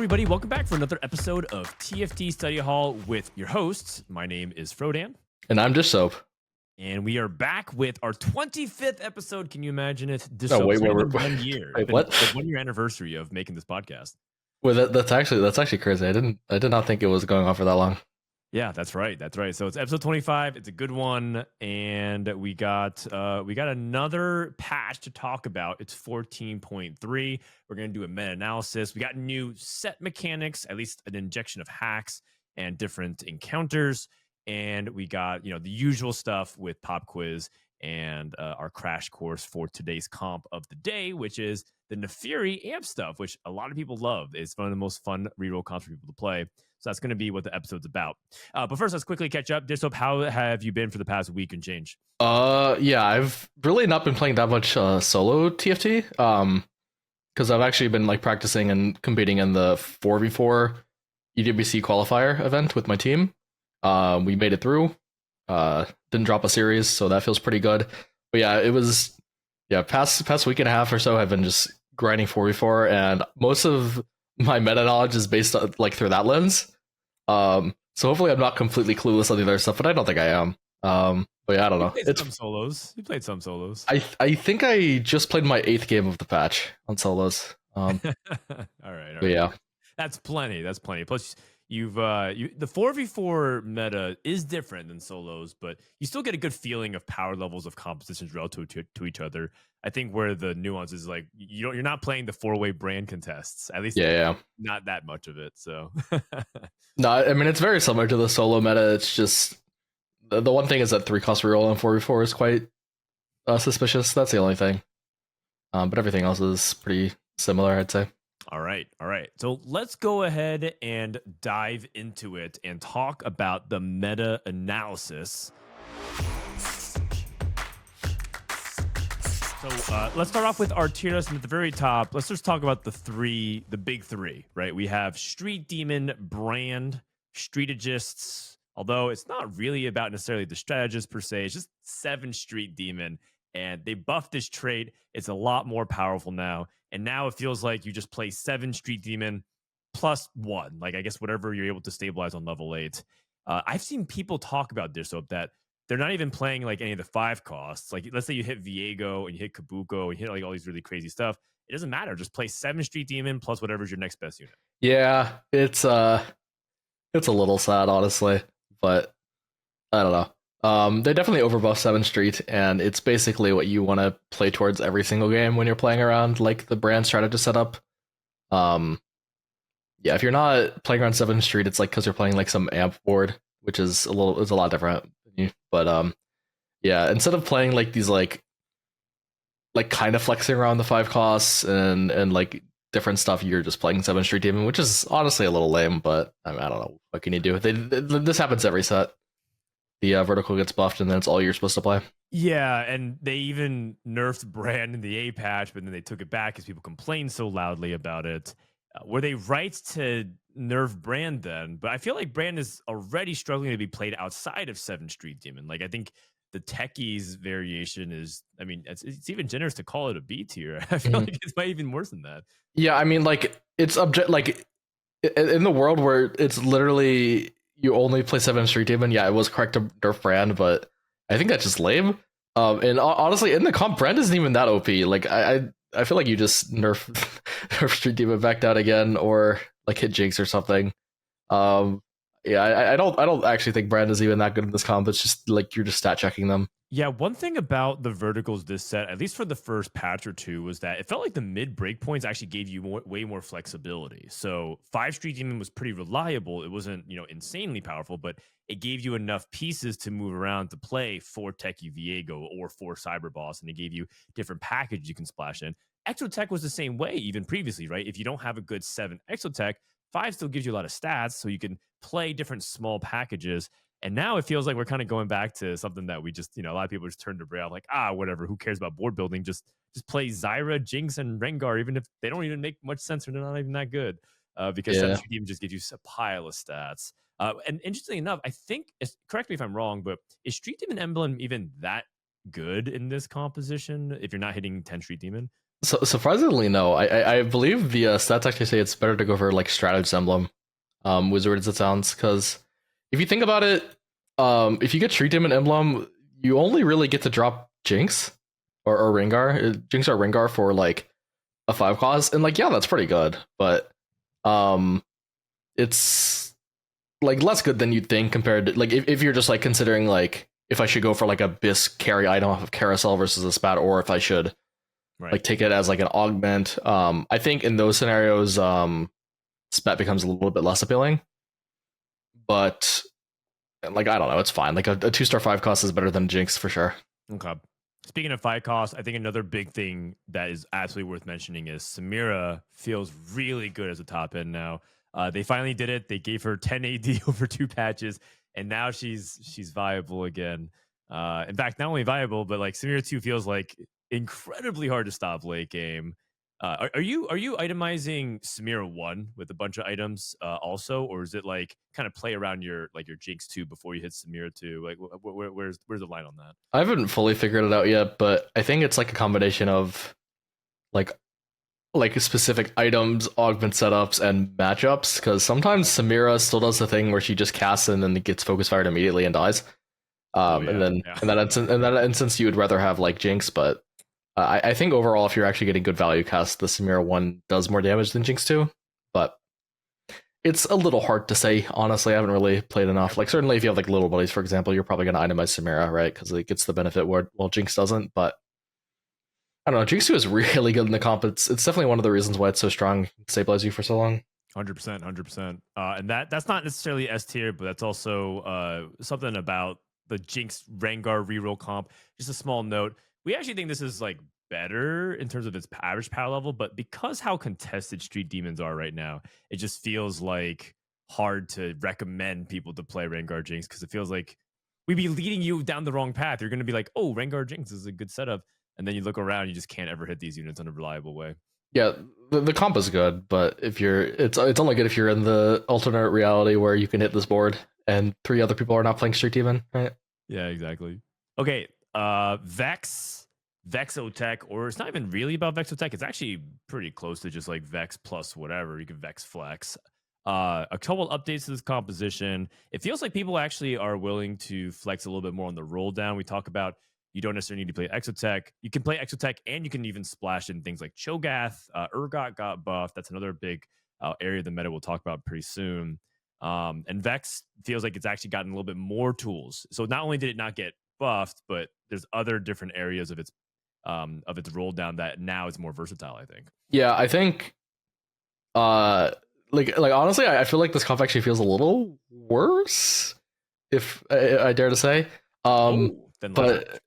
everybody. Welcome back for another episode of TFT Study Hall with your hosts. My name is Frodan. And I'm Dishsoap. And we are back with our 25th episode. Can you imagine it? No, wait, been 1 year. Wait, what? The 1 year anniversary of making this podcast. Well, that's actually crazy. I did not think it was going on for that long. Yeah, that's right. So it's episode 25. It's a good one, and we got another patch to talk about. It's 14.3. We're gonna do a meta-analysis. We got new set mechanics, at least an injection of hacks and different encounters, and we got the usual stuff with pop quiz and our crash course for today's comp of the day, which is the Naafiri amp stuff, which a lot of people love. It's one of the most fun reroll comps for people to play. So that's going to be what the episode's about. But first, let's quickly catch up. Dishsoap, how have you been for the past week and change? Yeah, I've really not been playing that much solo TFT. Because I've actually been practicing and competing in the 4v4 EWC qualifier event with my team. We made it through. Didn't drop a series, so that feels pretty good. But yeah, it was past week and a half or so I've been just grinding 4v4, and most of my meta knowledge is based on through that lens. So hopefully I'm not completely clueless on the other stuff, but I don't think I am. But yeah, I don't know. You played some solos. I think I just played my 8th game of the patch on solos. All right. But yeah, that's plenty. Plus, the 4v4 meta is different than solos, but you still get a good feeling of power levels of compositions relative to each other. I think where the nuance is you're not playing the 4-way brand contests, at least not that much of it. So no, I mean it's very similar to the solo meta. It's just the one thing is that 3-cost reroll on 4v4 is quite suspicious. That's the only thing. But everything else is pretty similar, I'd say. All right. So let's go ahead and dive into it and talk about the meta analysis. So let's start off with our tier list, and at the very top, let's just talk about the big three, right? We have Street Demon, Brand, Strategists, although it's not really about necessarily the strategist per se. It's just 7 Street Demon, and they buffed this trait. It's a lot more powerful now, and now it feels like you just play 7 Street Demon plus 1, I guess whatever you're able to stabilize on level 8. I've seen people talk about Dishsoap that they're not even playing any of the 5 costs. Let's say you hit Viego and you hit Kabuko and you hit all these really crazy stuff. It doesn't matter. Just play 7 Street Demon plus whatever's your next best unit. Yeah, it's a little sad, honestly, but I don't know. They definitely overbuff 7 Street, and it's basically what you want to play towards every single game when you're playing around the brand strategist setup. Yeah, if you're not playing around 7 Street, it's because you're playing some amp board, which is a lot different. But yeah, instead of playing these kind of flexing around the 5 costs and different stuff, you're just playing 7 Street Demon, which is honestly a little lame, but I don't know, what can you do? This happens every set. The vertical gets buffed, and then it's all you're supposed to play. Yeah, and they even nerfed Brand in the A patch, but then they took it back because people complained so loudly about it. Were they right to nerf Brand then? But I feel like Brand is already struggling to be played outside of 7 Street Demon. I think the techies variation is, it's even generous to call it a B tier. I feel like it's even worse than that. Yeah, it's in the world where it's literally you only play 7 Street Demon. Yeah, it was correct to nerf Brand, but I think that's just lame. And honestly, in the comp, Brand isn't even that OP. I feel like you just nerf Street Demon back down again, or hit Jinx or something. Yeah, I don't actually think Brand is even that good in this comp. It's just you're just stat checking them. Yeah, one thing about the verticals this set, at least for the first patch or two, was that it felt like the mid breakpoints actually gave you way more flexibility. So 5 Street Demon was pretty reliable. It wasn't, insanely powerful, but it gave you enough pieces to move around to play 4 Techie Viego or 4 Cyber Boss, and it gave you different packages you can splash in. Exotech was the same way, even previously, right? If you don't have a good 7 Exotech, 5 still gives you a lot of stats, so you can play different small packages. And now it feels like we're kind of going back to something that we just, a lot of people just turn to braille whatever, who cares about board building? Just play Zyra, Jinx, and Rengar, even if they don't even make much sense or they're not even that good. Because 7 Street Demon just gives you a pile of stats. And interestingly enough, I think, correct me if I'm wrong, but is Street Demon Emblem even that good in this composition if you're not hitting 10 Street Demon? So surprisingly, no. I believe the stats actually say it's better to go for like Strategist Emblem, wizard as it sounds, because if you think about it, if you get Street Demon Emblem, you only really get to drop Jinx or Rengar, Jinx or Rengar for like a 5 cost, and like yeah, that's pretty good, but it's like less good than you'd think compared to like if you're just like considering like if I should go for like a Bisque carry item off of Carousel versus a Spat, or if I should like take it as like an augment. I think in those scenarios, Spat becomes a little bit less appealing, but like I don't know, it's fine. Like a 2-star 5 cost is better than Jinx for sure. Okay. Speaking of 5 costs, I think another big thing that is absolutely worth mentioning is Samira feels really good as a top end now. They finally did it. They gave her 10 AD over 2 patches, and now she's viable again. In fact, not only viable, but like Samira 2 feels like incredibly hard to stop late game. Are you itemizing Samira 1 with a bunch of items also, or is it like kind of play around your Jinx 2 before you hit Samira 2? Like where's the line on that? I haven't fully figured it out yet, but I think it's like a combination of like specific items, augment setups, and matchups. Because sometimes Samira still does the thing where she just casts and then gets focus fired immediately and dies. And then in that instance, you would rather have like Jinx, but I think overall, if you're actually getting good value cast, the Samira 1 does more damage than Jinx 2, but it's a little hard to say, honestly. I haven't really played enough. Like, certainly if you have like little buddies, for example, you're probably going to itemize Samira, right? Because it gets the benefit where, well, Jinx doesn't, but I don't know. Jinx 2 is really good in the comp. It's definitely one of the reasons why it's so strong, stabilize you for so long. 100%. And that's not necessarily S tier, but that's also something about the Jinx Rengar reroll comp. Just a small note. We actually think this is like better in terms of its average power level, but because how contested Street Demons are right now, it just feels like hard to recommend people to play Rengar Jinx, because it feels like we'd be leading you down the wrong path. You're going to be like, oh, Rengar Jinx is a good setup. And then you look around, you just can't ever hit these units in a reliable way. Yeah, the comp is good, but if it's only good if you're in the alternate reality where you can hit this board and 3 other people are not playing Street Demon, right? Yeah, exactly. Okay, Vex, Vexotech, or it's not even really about Vexotech. It's actually pretty close to just like Vex plus whatever. You can Vex Flex. A couple updates to this composition. It feels like people actually are willing to flex a little bit more on the roll down. We talk about you don't necessarily need to play Exotech. You can play Exotech, and you can even splash in things like Cho'Gath. Urgot got buffed. That's another big area of the meta we'll talk about pretty soon. And Vex feels like it's actually gotten a little bit more tools. So not only did it not get buffed, but there's other different areas of its roll down that now is more versatile, I think. Yeah, I think like honestly, I feel like this comp actually feels a little worse, if I dare to say. But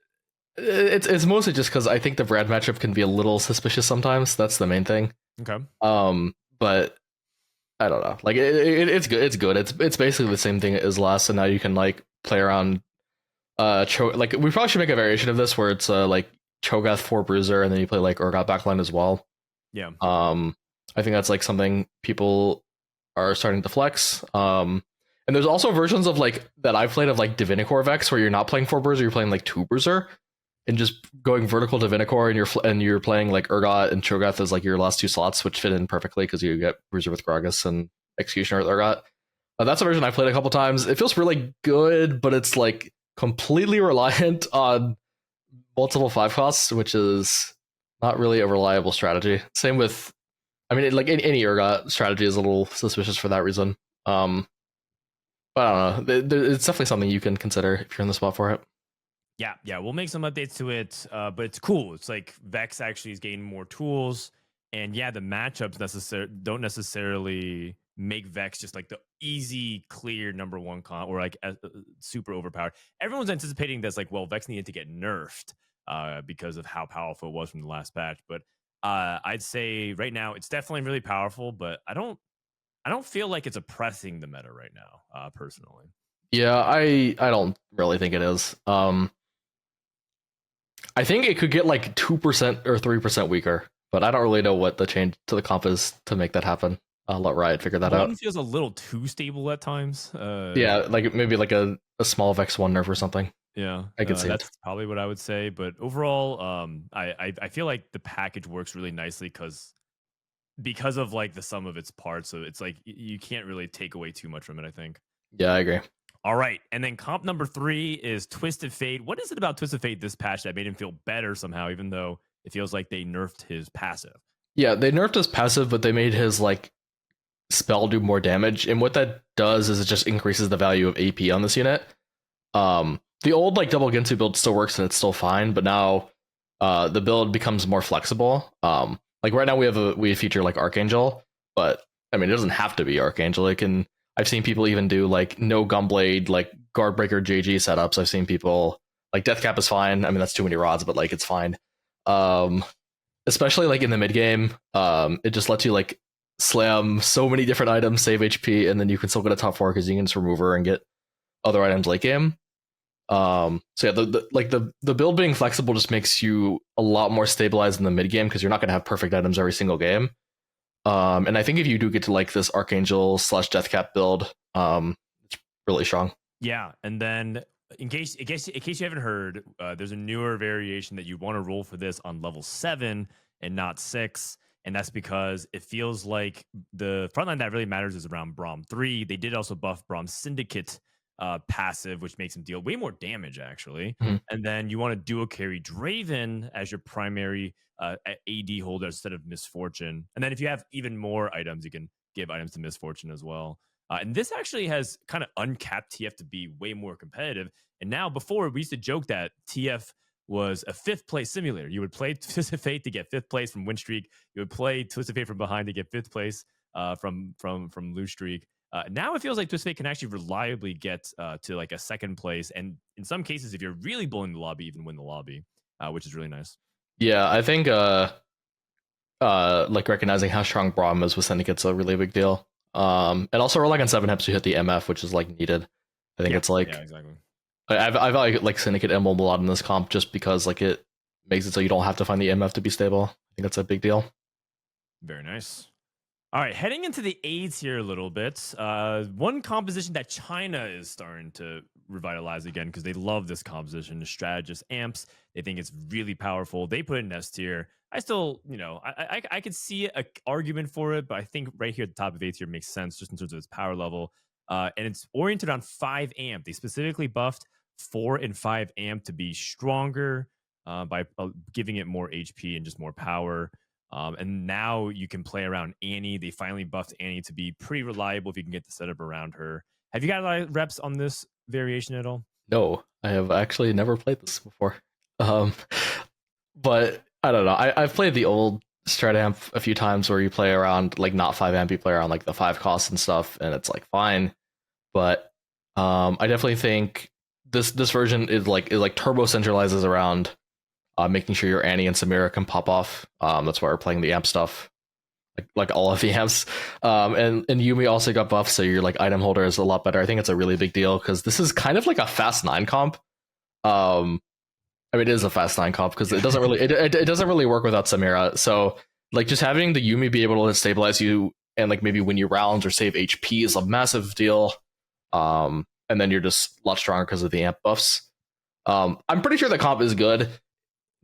it's mostly just because I think the Brad matchup can be a little suspicious sometimes. That's the main thing. Okay. But I don't know. Like it's good. It's good. It's basically the same thing as last, and now you can like play around. Like we probably should make a variation of this where it's like Cho'Gath 4 Bruiser, and then you play like Urgot backline as well. Yeah. I think that's like something people are starting to flex. And there's also versions of like that I've played of like Divinicore Vex where you're not playing 4 Bruiser, you're playing like 2 Bruiser, and just going vertical Divinicore, and you're playing like Urgot and Cho'Gath as like your last 2 slots, which fit in perfectly because you get Bruiser with Gragas and Executioner with Urgot. That's a version I played a couple times. It feels really good, but it's like completely reliant on multiple 5 costs, which is not really a reliable strategy. Same with, I mean, like any Urgot strategy is a little suspicious for that reason. But I don't know. It's definitely something you can consider if you're in the spot for it. Yeah, we'll make some updates to it, but it's cool. It's like Vex actually is gaining more tools, and yeah, the matchups don't necessarily make Vex just like the easy, clear number 1 comp or like super overpowered. Everyone's anticipating that's like, well, Vex needed to get nerfed because of how powerful it was from the last patch. But I'd say right now it's definitely really powerful, but I don't feel like it's oppressing the meta right now, personally. Yeah, I don't really think it is. I think it could get like 2% or 3% weaker, but I don't really know what the change to the comp is to make that happen. I'll let Riot figure that out. One feels a little too stable at times. Yeah, like maybe like a small Vex 1 nerf or something. Yeah, I could see it. that's probably what I would say. But overall, I feel like the package works really nicely because of like the sum of its parts. So it's like you can't really take away too much from it, I think. Yeah, I agree. All right. And then comp number 3 is Twisted Fate. What is it about Twisted Fate this patch that made him feel better somehow, even though it feels like they nerfed his passive? Yeah, they nerfed his passive, but they made his like spell do more damage, and what that does is it just increases the value of AP on this unit. The old like double Ginsu build still works and it's still fine, but now the build becomes more flexible. Like right now we feature like Archangel, but I mean it doesn't have to be Archangel. It can. I've seen people even do like no Gunblade, like Guardbreaker JG setups. I've seen people like Deathcap is fine. I mean that's too many rods, but like it's fine. Um, Especially like in the mid game, it just lets you like slam so many different items, save HP, and then you can still get a top 4 because you can just remove her and get other items late game. So yeah, the build being flexible just makes you a lot more stabilized in the mid game because you're not going to have perfect items every single game. And I think if you do get to like this Archangel / Deathcap build, it's really strong. Yeah, and then in case you haven't heard, there's a newer variation that you want to roll for this on level 7 and not 6. And that's because it feels like the frontline that really matters is around Braum 3. They did also buff Braum Syndicate passive, which makes him deal way more damage, actually. Mhm. And then you want to duo carry Draven as your primary AD holder instead of Misfortune. And then if you have even more items, you can give items to Misfortune as well. And this actually has kind of uncapped TF to be way more competitive. And now, before we used to joke that TF was a 5th place simulator. You would play Twisted Fate to get 5th place from win streak. You would play Twisted Fate from behind to get 5th place from lose streak. Now it feels like Twisted Fate can actually reliably get to like a 2nd place, and in some cases, if you're really blowing the lobby, even win the lobby, which is really nice. Yeah, I think like recognizing how strong Braum is with Syndicate's a really big deal. And also relying on 7 hips to hit the MF, which is like needed. I think it's like exactly. I value like Syndicate Emblem a lot in this comp just because like it makes it so you don't have to find the MF to be stable. I think that's a big deal. Very nice. All right, heading into the aids here a little bit. One composition that China is starting to revitalize again because they love this composition, the strategist amps. They think it's really powerful. They put it in S tier. I still, I could see an argument for it, but I think right here at the top of A tier makes sense just in terms of its power level. And it's oriented on 5 amp. They specifically buffed 4 and 5 amp to be stronger by giving it more HP and just more power. And now you can play around Annie. They finally buffed Annie to be pretty reliable if you can get the setup around her. Have you got a lot of reps on this variation at all? No, I have actually never played this before. Um, but I don't know. I've played the old strat amp a few times where you play around like not 5 amp, you play around like the 5 costs and stuff, and it's like fine. But I definitely think this version is like turbo centralizes around making sure your Annie and Samira can pop off. That's why we're playing the amp stuff, like all of the amps. And Yumi also got buffed, so your like item holder is a lot better. I think it's a really big deal because this is kind of like a fast 9 comp. I mean, it is a fast 9 comp because it doesn't really it doesn't really work without Samira. So like just having the Yumi be able to stabilize you and like maybe win you rounds or save HP is a massive deal. And then you're just a lot stronger because of the amp buffs. I'm pretty sure the comp is good.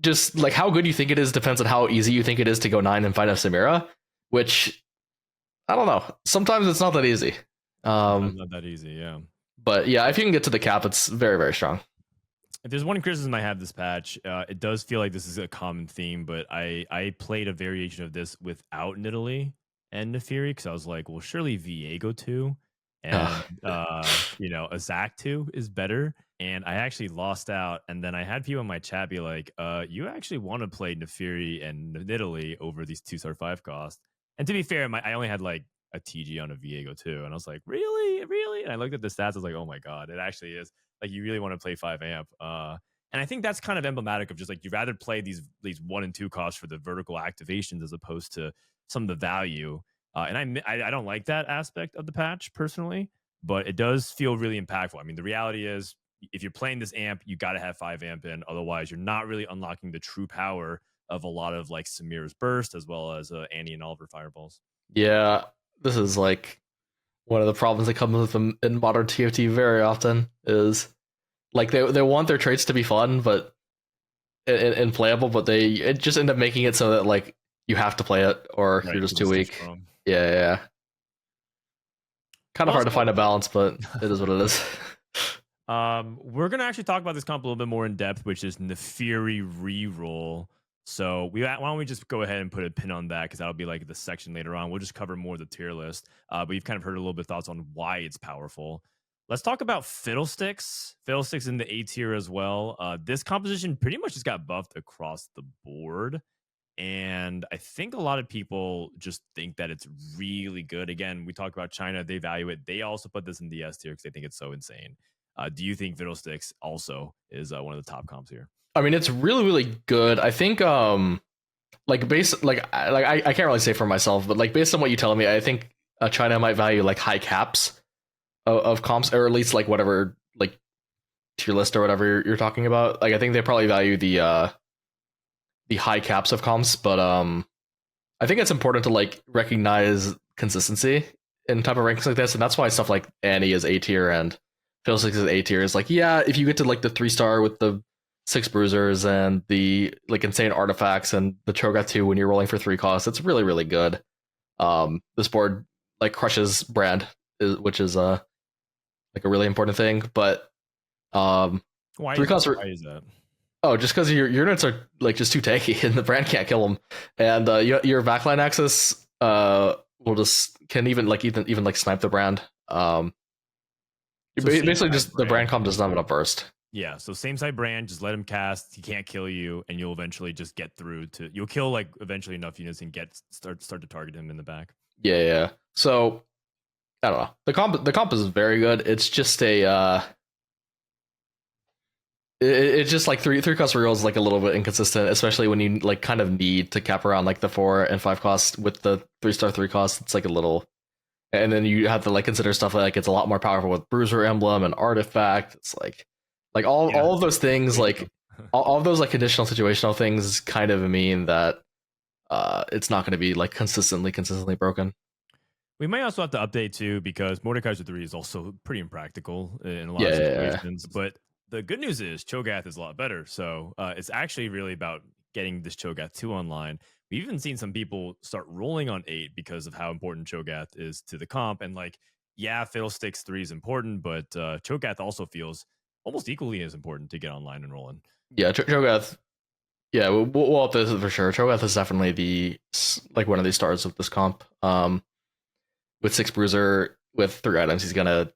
Just like how good you think it is depends on how easy you think it is to go 9 and find a Samira, which I don't know. Sometimes it's not that easy. Not that easy, yeah. But yeah, if you can get to the cap, it's very, very strong. If there's one criticism I have this patch, it does feel like this is a common theme, but I played a variation of this without Nidalee and Naafiri because I was like, well, surely Viego 2 and a Zac 2 is better. And I actually lost out. And then I had people in my chat be like, you actually want to play Naafiri and Nidalee over these 2-star 5 costs. And to be fair, I only had like a TG on a Viego 2. And I was like, really? Really? And I looked at the stats. I was like, oh my God, it actually is. Like, you really want to play 5 amp. And I think that's kind of emblematic of just like, you'd rather play these 1 and 2 costs for the vertical activations as opposed to some of the value. And I don't like that aspect of the patch personally, but it does feel really impactful. I mean, the reality is, if you're playing this amp, you got to have 5 amp in. Otherwise, you're not really unlocking the true power of a lot of like Samira's burst as well as Annie and Oliver fireballs. Yeah, this is like one of the problems that comes with them in modern TFT very often is Like they want their traits to be fun, but and playable, but it just end up making it so that like you have to play it or Right, you're just 'cause too it's too weak. strong. Yeah. Kind of Well, hard to so find a balance, but it is what it is. we're gonna actually talk about this comp a little bit more in depth, which is Naafiri reroll. So why don't we just go ahead and put a pin on that because that'll be like the section later on. We'll just cover more of the tier list. But you've kind of heard a little bit thoughts on why it's powerful. Let's talk about Fiddlesticks. Fiddlesticks in the A tier as well. This composition pretty much just got buffed across the board. And I think a lot of people just think that it's really good. Again, we talked about China, they value it. They also put this in the S tier because they think it's so insane. Do you think Fiddlesticks also is one of the top comps here? I mean, it's really, really good. I think like I can't really say for myself, but like based on what you tell me, I think China might value like high caps of comps, or at least like whatever like tier list or whatever you're talking about. Like I think they probably value the high caps of comps, but I think it's important to like recognize consistency in type of rankings like this, and that's why stuff like Annie is A tier and Fiddlesticks is A tier. Is like, yeah, if you get to like the 3-star with the 6 bruisers and the like insane artifacts and the Cho'Gath 2 when you're rolling for 3 costs, it's really, really good. This board like crushes brand, which is like a really important thing. But Why 3 is that? costs are, Why is that? oh, just because your units are like just too tanky and the brand can't kill them, and your backline access will just can even like snipe the brand. So same Basically side just the brand brand. comp does not have enough burst. Yeah, so same side brand, just let him cast. He can't kill you, and you'll eventually just get through to. You'll kill like eventually enough units and start to target him in the back. Yeah. So I don't know. The comp is very good. It's just a it's just like three cost rerolls is like a little bit inconsistent, especially when you like kind of need to cap around like the 4 and 5 cost with the 3-star 3 cost. It's like a little, and then you have to like consider stuff like it's a lot more powerful with Bruiser Emblem and Artifact. It's like all of those things, like all of those like conditional situational things kind of mean that it's not going to be like consistently broken. We might also have to update too because Mordekaiser 3 is also pretty impractical in a lot of Yeah. situations. But the good news is Cho'Gath is a lot better. So it's actually really about getting this Cho'Gath 2 online. We've even seen some people start rolling on 8 because of how important Cho'Gath is to the comp. And like, yeah, Fiddlesticks 3 is important, but Cho'Gath also feels almost equally as important to get online and rolling. Yeah, Cho'Gath. Yeah, we'll update this for sure. Cho'Gath is definitely like one of these stars of this comp. With 6 bruiser with 3 items, he's gonna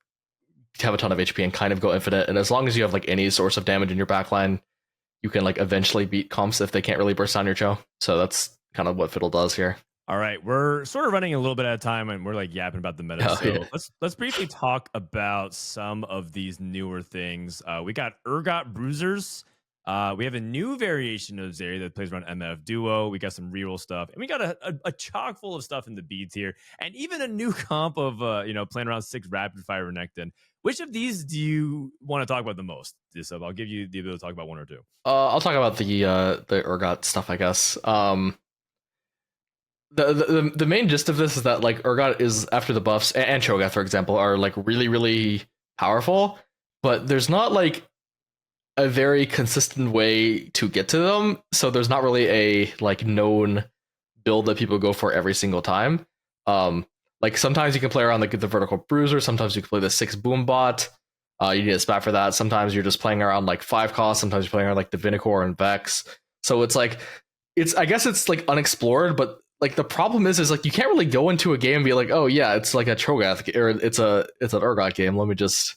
have a ton of HP and kind of go infinite. And as long as you have like any source of damage in your backline, you can like eventually beat comps if they can't really burst down your Cho. So that's kind of what Fiddle does here. All right, we're sort of running a little bit out of time, and we're like yapping about the meta. So Yeah. let's briefly talk about some of these newer things. We got Urgot Bruisers. We have a new variation of Zeri that plays around MF Duo. We got some reroll stuff, and we got a chock full of stuff in the B tier, and even a new comp of playing around 6 Rapid Fire Renekton. Which of these do you want to talk about the most? Dishsoap, I'll give you the ability to talk about one or two. I'll talk about the Urgot stuff, I guess. The main gist of this is that like Urgot is after the buffs and Cho'Gath, for example, are like really, really powerful, but there's not like a very consistent way to get to them. So there's not really a like known build that people go for every single time. Like sometimes you can play around like the vertical bruiser, sometimes you can play the 6 boom bot. You need a spat for that. Sometimes you're just playing around like 5 costs, sometimes you're playing around like the Vinicore and Vex. So it's like I guess it's like unexplored, but like the problem is like you can't really go into a game and be like, oh yeah, it's like a Cho'Gath or it's an Urgot game. Let me just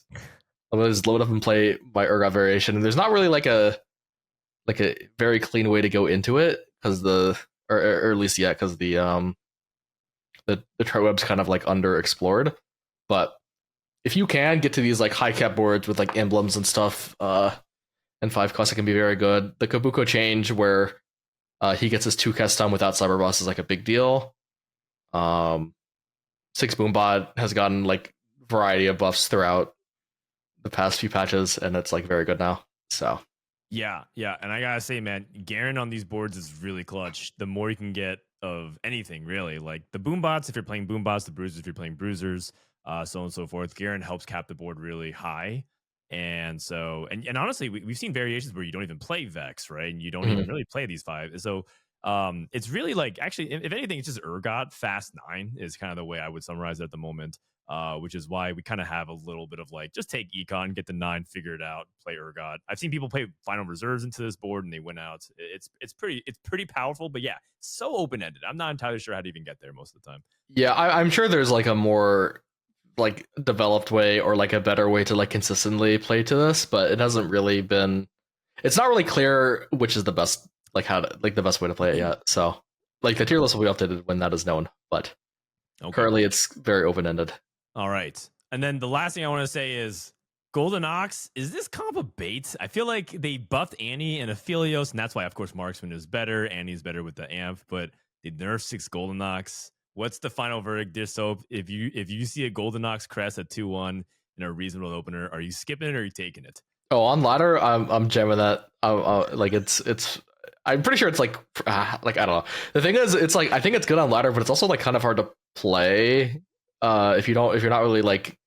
load up and play my Urgot variation. And there's not really like a very clean way to go into it because or at least yet because the Triweb's kind of like underexplored. But if you can get to these like high cap boards with like emblems and stuff, and 5 costs, it can be very good. The Kabuko change where he gets his 2 cast stun without Cyber Boss is like a big deal. 6 Boombot has gotten like variety of buffs throughout the past few patches, and it's like very good now. So Yeah, and I gotta say, man, Garen on these boards is really clutch. The more you can get of anything, really, like the boombots if you're playing boombots, the bruisers if you're playing bruisers, so on and so forth. Garen helps cap the board really high, And so, and honestly, we've seen variations where you don't even play Vex, right? And you don't even Mhm. really play these five. So it's really like actually, if anything, it's just Urgot Fast 9 is kind of the way I would summarize it at the moment. Which is why we kind of have a little bit of like just take Econ, get the 9, figure it out, play Urgot. I've seen people play Final Reserves into this board and they win out. It's pretty powerful, but yeah, so open ended. I'm not entirely sure how to even get there most of the time. Yeah, I'm sure there's like a more like developed way or like a better way to like consistently play to this, but it hasn't really been. It's not really clear which is the best, like how to, like the best way to play it yet. So like the tier list will be updated when that is known, but Okay. currently it's very open ended. All right. And then the last thing I want to say is Golden Ox, is this comp a bait? I feel like they buffed Annie and Aphelios, and that's why, of course, Marksman is better. Annie's better with the amp, but they nerf 6 Golden Ox. What's the final verdict, Dish Soap? If you see a Golden Ox crest at 2-1 in a reasonable opener, are you skipping it or are you taking it? Oh, on ladder, I'm jamming that. Like it's. I'm pretty sure it's like I don't know. The thing is, it's like I think it's good on ladder, but it's also like kind of hard to play. If you're not really like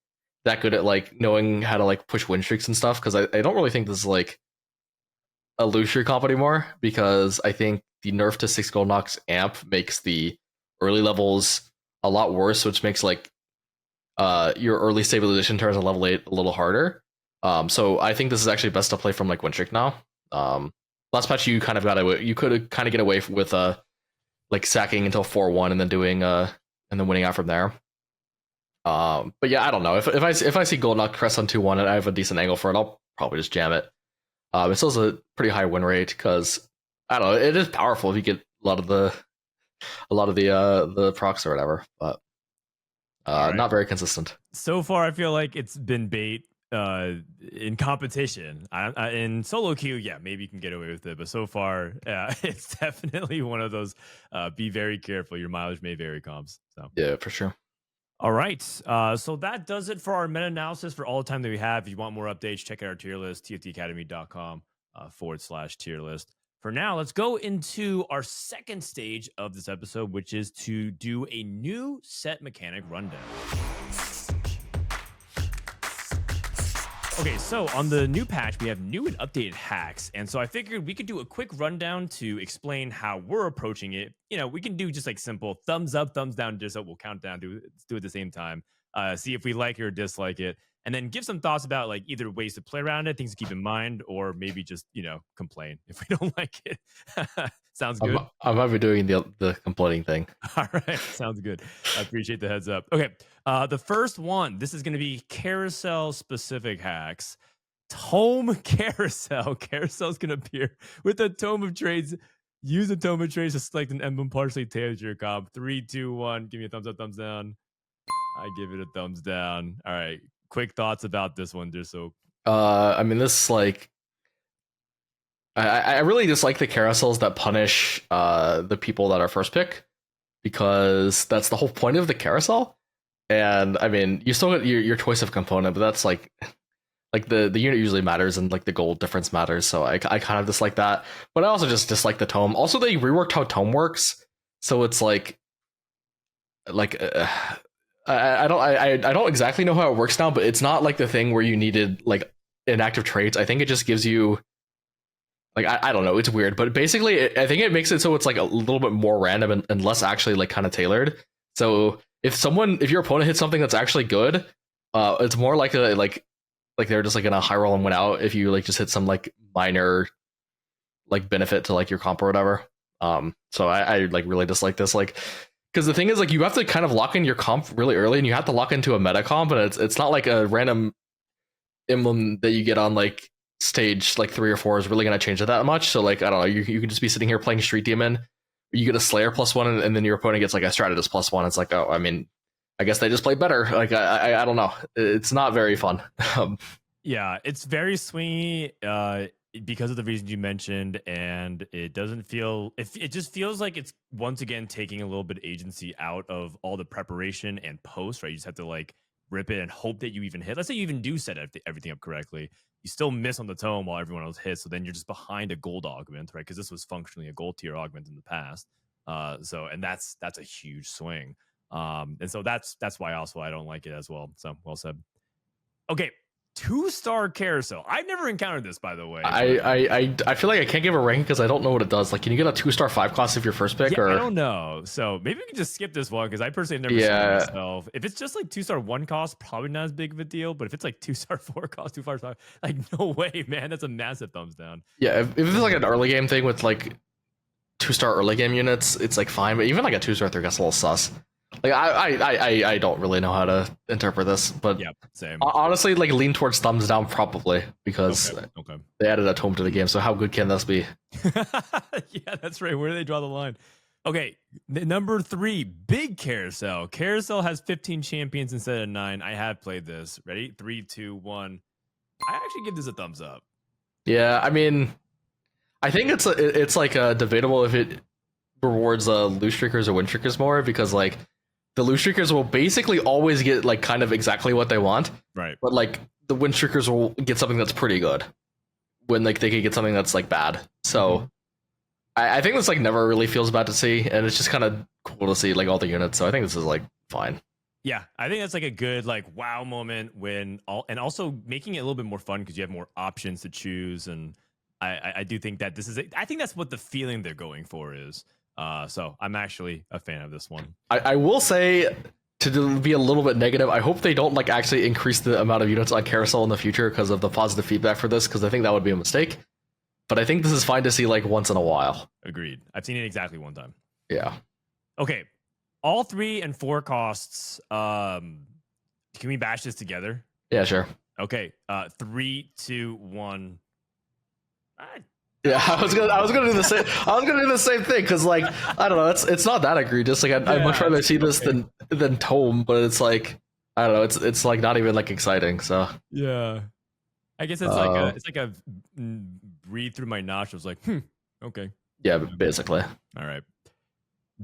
that good at like knowing how to like push win streaks and stuff. Because I don't really think this is like a illusory comp anymore. Because I think the nerf to 6 gold knocks amp makes the early levels a lot worse, which makes like your early stabilization turns on level 8 a little harder. So I think this is actually best to play from like win streak now. Last patch you kind of you could kind of get away with like sacking until 4-1 and then doing and then winning out from there. But yeah, I don't know. If I see Gold Knock Crest on 2-1 and I have a decent angle for it, I'll probably just jam it. It still has a pretty high win rate because I don't know, it is powerful if you get a lot of the procs or whatever, but All right. not very consistent. So far, I feel like it's been bait in competition. In solo queue, yeah, maybe you can get away with it, but so far, it's definitely one of those. Be very careful. Your mileage may vary, comps. So Yeah, for sure. all right. So that does it for our meta analysis for all the time that we have. If you want more updates, check out our tier list, TFTAcademy.com /tier list. For now, let's go into our second stage of this episode, which is to do a new set mechanic rundown. Okay, so on the new patch, we have new and updated hacks. And so I figured we could do a quick rundown to explain how we're approaching it. You know, we can do just like simple thumbs up, thumbs down, just we'll count down, do it at the same time. See if we like it or dislike it. And then give some thoughts about like either ways to play around it, things to keep in mind, or maybe just, complain if we don't like it. Sounds good. I might be doing the complaining thing. All right, sounds good. I appreciate the heads up. Okay, the first one. This is going to be carousel specific hacks. Tome carousel. Carousel is going to appear with a tome of trades. Use a tome of trades to select an emblem partially tailored to your comp. 3, 2, 1. Give me a thumbs up, thumbs down. I give it a thumbs down. All right. Quick thoughts about this one, Dishsoap. I mean, this like I really dislike the carousels that punish the people that are first pick because that's the whole point of the carousel. And I mean, you still get your choice of component, but that's like the unit usually matters and like the gold difference matters. So I kind of dislike that. But I also just dislike the tome. Also, they reworked how tome works, so it's like I don't exactly know how it works now, but it's not like the thing where you needed like inactive traits. I think it just gives you like I don't know, it's weird, but basically I think it makes it so it's like a little bit more random and less actually like kind of tailored. So if your opponent hits something that's actually good, it's more like like they're just like in a high roll and win out if you like just hit some like minor like benefit to like your comp or whatever. So I like really dislike this, like, because the thing is like you have to kind of lock in your comp really early and you have to lock into a meta comp, and it's not like a random emblem that you get on like stage like 3 or 4 is really going to change it that much. So like I don't know, you can just be sitting here playing Street Demon, you get a Slayer +1 and then your opponent gets like a Strategist +1. It's like, oh, I mean, I guess they just play better. Like I don't know, it's not very fun. Yeah, it's very swingy because of the reasons you mentioned, and it doesn't feel. It just feels like it's once again taking a little bit of agency out of all the preparation and post. Right, you just have to like rip it and hope that you even hit. Let's say you even do set everything up correctly, you still miss on the tome while everyone else hits. So then you're just behind a gold augment, right? Because this was functionally a gold tier augment in the past. And that's a huge swing. And so that's why also I don't like it as well. So well said. Okay, 2-star carousel. I've never encountered this, by the way. I feel like I can't give a rank because I don't know what it does. Like, can you get a 2-star 5 cost if your first pick? Yeah, or I don't know. So maybe we can just skip this one because I personally have never seen it myself. If it's just like 2-star 1 cost, probably not as big of a deal. But if it's like 2-star 4 cost, 2-star 5, like no way, man. That's a massive thumbs down. Yeah, if it's like an early game thing with like 2-star early game units, it's like fine. But even like a 2-star 3 gets a little sus. Like I don't really know how to interpret this, but yeah, same. Honestly, like lean towards thumbs down probably because okay. They added a tome to the game. So how good can this be? Yeah, that's right. Where do they draw the line? Okay, number 3, big carousel. Carousel has 15 champions instead of 9. I have played this. Ready? 3, 2, 1. I actually give this a thumbs up. Yeah, I mean, I think it's like debatable if it rewards loose streakers or win streakers more because like. The loose streakers will basically always get like kind of exactly what they want, right? But like the win streakers will get something that's pretty good when like they can get something that's like bad. So I think this like never really feels bad to see, and it's just kind of cool to see like all the units. So I think this is like fine. Yeah, I think that's like a good like wow moment when and also making it a little bit more fun because you have more options to choose. And I do think that this is I think that's what the feeling they're going for is. So I'm actually a fan of this one. I will say, to be a little bit negative, I hope they don't like actually increase the amount of units on Carousel in the future because of the positive feedback for this, because I think that would be a mistake. But I think this is fine to see like once in a while. Agreed. I've seen it exactly one time. Yeah. Okay. All 3 and 4 costs. Can we bash this together? Yeah, sure. Okay. 3, 2, 1. Yeah, I was gonna do the same. I was gonna do the same thing because, like, I don't know. It's not that egregious. Like, I'd much rather see this than Tome, but it's like I don't know. It's like not even like exciting. So yeah, I guess it's like a breathe through my nostrils. Like, okay. Yeah, basically. All right.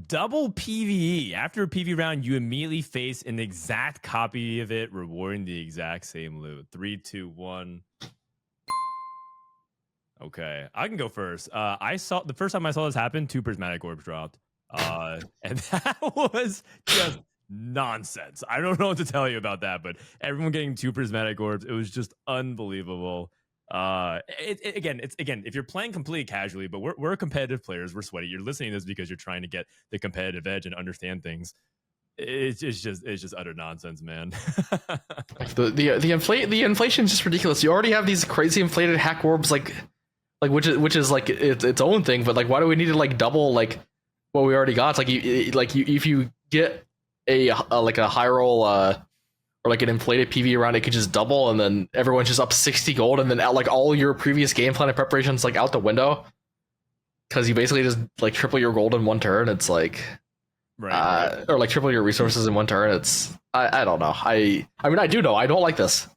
Double PVE. After a PV round, you immediately face an exact copy of it, rewarding the exact same loot. 3, 2, 1. Okay, I can go first. I saw the first time I saw this happen, 2 prismatic orbs dropped, and that was just nonsense. I don't know what to tell you about that, but everyone getting 2 prismatic orbs, it was just unbelievable. Again, if you're playing completely casually, but we're competitive players, we're sweaty. You're listening to this because you're trying to get the competitive edge and understand things. It's just utter nonsense, man. the inflation is just ridiculous. You already have these crazy inflated hack orbs, like which is like its own thing, but like why do we need to like double like what we already got? It's like if you get a like a high roll or like an inflated PV round, it could just double and then everyone's just up 60 gold and then like all your previous game plan and preparations like out the window because you basically just like triple your gold in one turn. It's like right. Or like triple your resources in one turn. It's I don't know. I mean I do know I don't like this.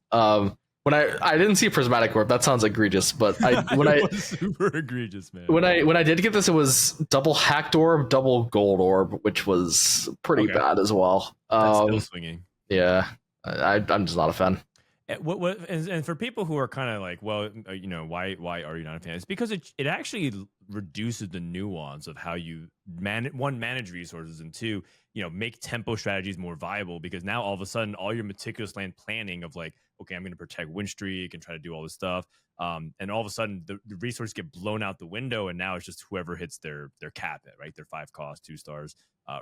When I didn't see a prismatic orb, that sounds egregious, but when it was super egregious, man. When I did get this, it was double hacked orb, double gold orb, which was pretty bad as well. That's still swinging. Yeah, I'm just not a fan. And for people who are kind of like, well, you know, why are you not a fan? It's because it actually reduces the nuance of how you manage resources, and 2, you know, make tempo strategies more viable, because now all of a sudden all your meticulous land planning of like, okay, I'm going to protect win streak and try to do all this stuff, and all of a sudden the resources get blown out the window, and now it's just whoever hits their cap, right? Their 5 cost, 2 stars,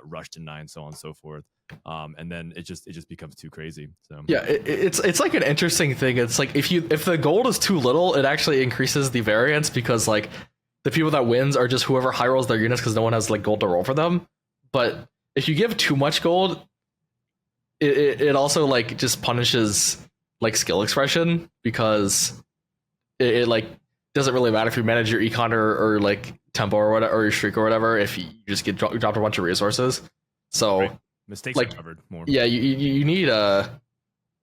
rush to 9, so on and so forth. And then it just becomes too crazy. So yeah, it's like an interesting thing. It's like if the gold is too little, it actually increases the variance, because like the people that wins are just whoever high rolls their units because no one has like gold to roll for them. But if you give too much gold, it also like just punishes like skill expression, because it like doesn't really matter if you manage your econ or like tempo or whatever, or your streak or whatever, if you just get dropped a bunch of resources. So right. Mistakes like, are covered more. Yeah, you need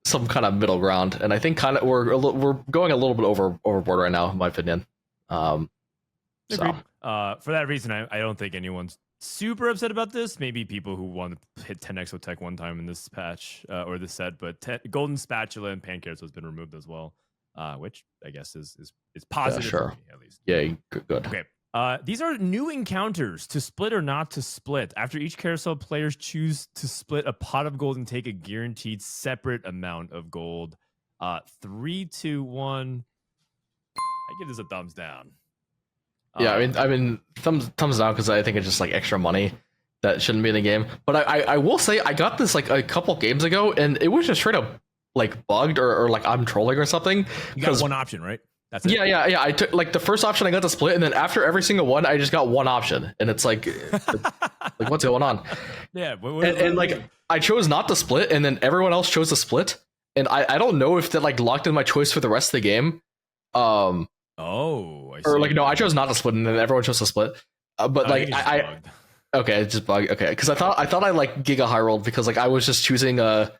some kind of middle ground, and I think kind of we're going a little bit overboard right now, in my opinion. So for that reason, I don't think anyone's super upset about this. Maybe people who want to hit 10 exotech one time in this patch or this set, but Golden Spatula and Pancakes has been removed as well, which I guess is positive. Yeah, sure. For me, at least. Yeah, good. Okay. These are new encounters, to split or not to split. After each carousel, players choose to split a pot of gold and take a guaranteed separate amount of gold. Three, two, one. I give this a thumbs down. Yeah, I mean, thumbs down because I think it's just like extra money that shouldn't be in the game. But I will say I got this like a couple games ago, and it was just straight up like bugged or like I'm trolling or something. You got one option, right? That's it. Yeah. I took like the first option I got to split, and then after every single one, I just got one option, and it's like what's going on? Yeah, and like I chose not to split, and then everyone else chose to split, and I don't know if that like locked in my choice for the rest of the game. Oh, I see. Or like no, I chose not to split, and then everyone chose to split. But like I okay, it's just bug. Okay, because I thought I like giga high rolled because like I was just choosing like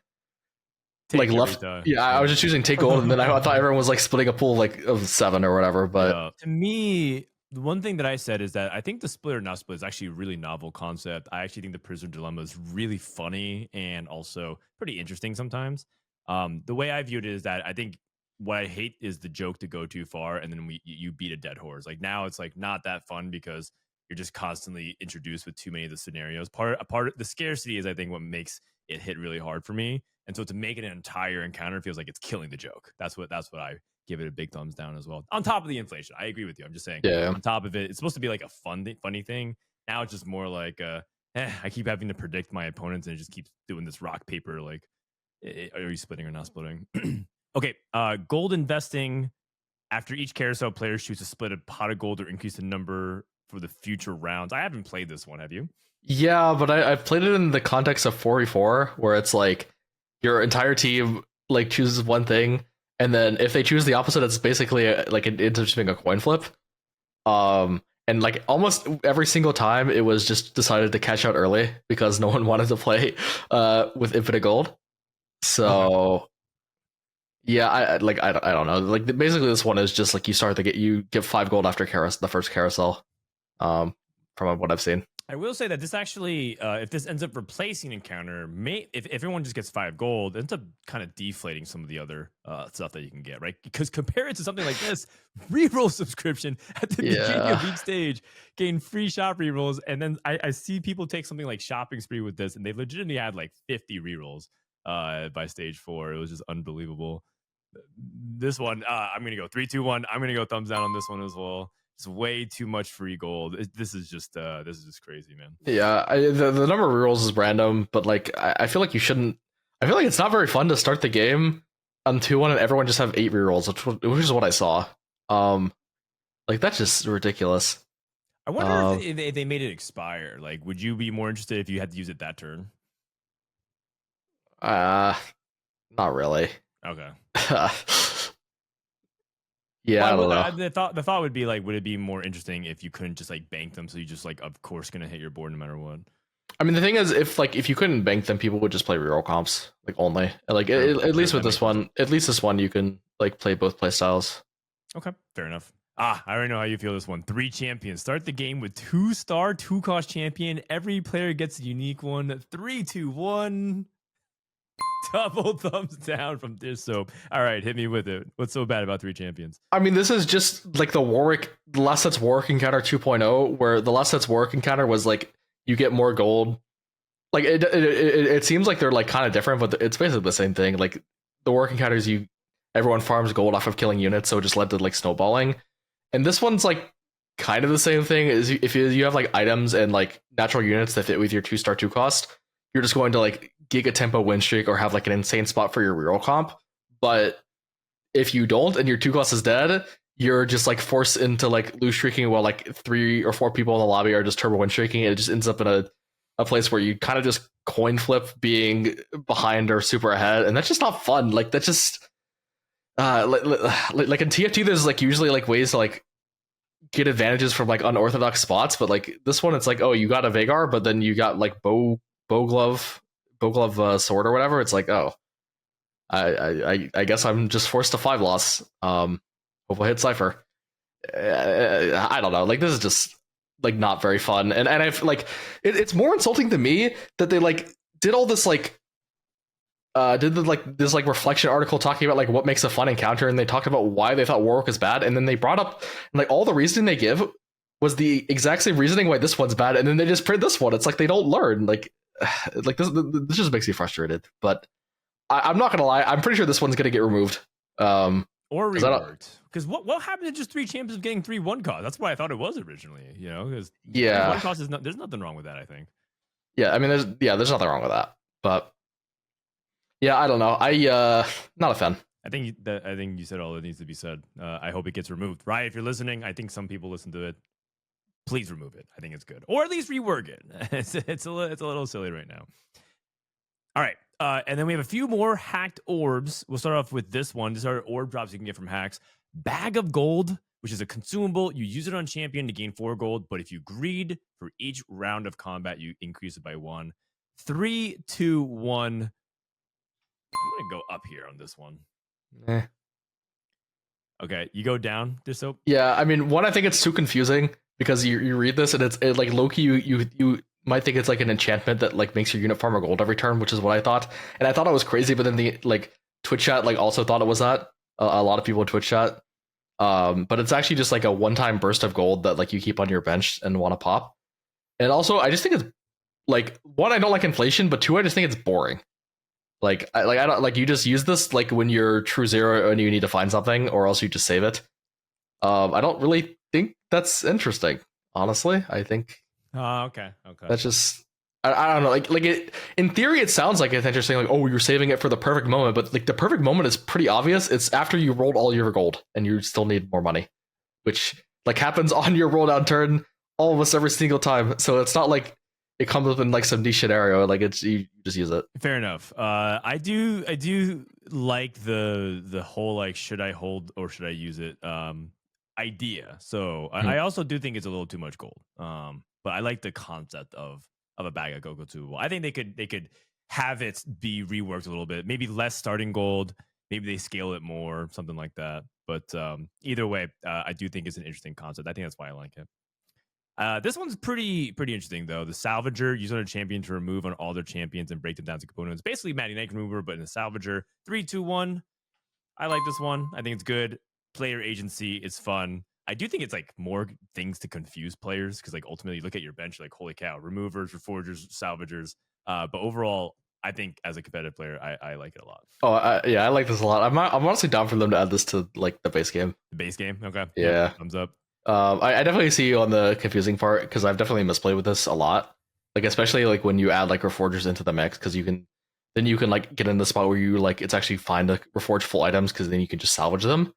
left. Yeah, I was just choosing take gold, and then I thought everyone was like splitting a pool like of 7 or whatever. But to me, the one thing that I said is that I think the split or not split is actually a really novel concept. I actually think the prisoner dilemma is really funny and also pretty interesting sometimes. The way I viewed it is that I think what I hate is the joke to go too far, and then you beat a dead horse. Like now, it's like not that fun because you're just constantly introduced with too many of the scenarios. Part of the scarcity is I think what makes it hit really hard for me, and so to make it an entire encounter feels like it's killing the joke. That's what I give it a big thumbs down as well. On top of the inflation, I agree with you. I'm just saying, yeah. On top of it, it's supposed to be like a funny thing. Now it's just more like I keep having to predict my opponents, and it just keeps doing this rock paper like, are you splitting or not splitting? Okay, gold investing. After each carousel, players choose to split a pot of gold or increase the number for the future rounds. I haven't played this one. Have you? Yeah, but I've played it in the context of 4v4, where it's like your entire team like chooses one thing, and then if they choose the opposite, it's basically like it ends up just being a coin flip. And like almost every single time, it was just decided to cash out early because no one wanted to play with infinite gold. So. Okay. Yeah, I don't know. Like basically, this one is just like you get 5 gold after the first carousel. From what I've seen, I will say that this actually, if this ends up replacing encounter, if everyone just gets 5 gold, it ends up kind of deflating some of the other stuff that you can get, right? Because compare it to something like this, reroll subscription at the beginning of each stage, gain free shop rerolls, and then I see people take something like shopping spree with this, and they legitimately had like 50 rerolls by stage 4. It was just unbelievable. This one, I'm gonna go 3, 2, 1. I'm gonna go thumbs down on this one as well. It's way too much free gold. This is just crazy, man. Yeah, the number of rerolls is random, but like I feel like you shouldn't. I feel like it's not very fun to start the game on 2-1 and everyone just have 8 rerolls, which is what I saw. Like that's just ridiculous. I wonder if they made it expire. Like, would you be more interested if you had to use it that turn? Not really. Okay. Yeah, I don't know. The thought would be like, would it be more interesting if you couldn't just like bank them, so you just like of course gonna hit your board no matter what? I mean, the thing is, if you couldn't bank them, people would just play reroll comps like only. Like at least with this one, you can like play both play styles. Okay, fair enough. I already know how you feel this one. 3 champions. Start the game with 2-star, 2-cost champion. Every player gets a unique one. 3, 2, 1. Double thumbs down from Dishsoap. All right, hit me with it. What's so bad about 3 champions? I mean, this is just like the last set's Warwick encounter 2.0, where the last set's Warwick encounter was like you get more gold. Like it seems like they're like kind of different, but it's basically the same thing. Like the Warwick encounters, everyone farms gold off of killing units, so it just led to like snowballing. And this one's like kind of the same thing. Is if you have like items and like natural units that fit with your 2-star 2 cost, you're just going to like giga tempo win streak or have like an insane spot for your reroll comp. But if you don't and your 2 cost is dead, you're just like forced into like lose streaking while like 3 or 4 people in the lobby are just turbo win streaking. It just ends up in a place where you kind of just coin flip being behind or super ahead, and that's just not fun. Like that's just like in TFT, there's like usually like ways to like get advantages from like unorthodox spots, but like this one, it's like, oh, you got a Vagar, but then you got like bow glove sword or whatever. It's like, oh, I guess I'm just forced to 5 loss. Hopefully hit Cypher. I don't know. Like this is just like not very fun, and I like it's more insulting to me that they like did all this like did this reflection article talking about like what makes a fun encounter, and they talked about why they thought Warwick is bad, and then they brought up like all the reasoning they give was the exact same reasoning why this one's bad, and then they just print this one. It's like they don't learn. Like this just makes me frustrated. But I'm not gonna lie, I'm pretty sure this one's gonna get removed Or 'cause I don't- reworked. Because what happened to just 3 champions getting 3 1 cost? That's what I thought it was originally, because yeah, 1 cost there's nothing wrong with that, I think. yeah. I mean, there's nothing wrong with that, but yeah, I don't know. Not a fan. I think you said all that needs to be said. I hope it gets removed. Right? If you're listening, I think some people listen to it. Please remove it. I think it's good, or at least rework it. It's a little silly right now. All right, and then we have a few more hacked orbs. We'll start off with this one. These are orb drops you can get from hacks. Bag of gold, which is a consumable. You use it on champion to gain 4 gold, but if you greed for each round of combat, you increase it by 1. 3, 2, 1. I'm gonna go up here on this one. Eh. Okay, you go down, Dishsoap? Yeah, I mean, one, I think it's too confusing because you read this and it's like Loki. You might think it's like an enchantment that like makes your unit farm a gold every turn, which is what I thought, and I thought it was crazy. But then the like Twitch chat like also thought it was that. A lot of people in Twitch chat, but it's actually just like a one-time burst of gold that like you keep on your bench and want to pop. And also, I just think it's like, one, I don't like inflation, but 2, I just think it's boring. I don't like, you just use this like when you're true 0 and you need to find something, or else you just save it. I don't really think that's interesting, honestly. I think Okay. that's just I don't know. Like it in theory, it sounds like it's interesting. Like, oh, you're saving it for the perfect moment, but like the perfect moment is pretty obvious. It's after you rolled all your gold and you still need more money, which like happens on your roll down turn almost every single time. So it's not like it comes up in like some niche scenario. Like it's you just use it. Fair enough. I do like the whole like should I hold or should I use it idea. So I also do think it's a little too much gold. But I like the concept of a bag of Goku too. I think they could have it be reworked a little bit. Maybe less starting gold. Maybe they scale it more, something like that. But either way, I do think it's an interesting concept. I think that's why I like it. This one's pretty interesting though. The Salvager, use on a champion to remove on all their champions and break them down to components. Basically, Matty Knight remover, but in the Salvager. 3, 2, 1. I like this one. I think it's good. Player agency is fun. I do think it's like more things to confuse players because like ultimately you look at your bench, you're like, holy cow, removers, reforgers, salvagers. But overall, I think as a competitive player, I like it a lot. Oh, yeah, I like this a lot. I'm honestly down for them to add this to like the base game. The base game, okay. Yeah. Thumbs up. I definitely see you on the confusing part because I've definitely misplayed with this a lot. Like especially like when you add like reforgers into the mix because you can like get in the spot where you like it's actually fine to reforge full items because then you can just salvage them.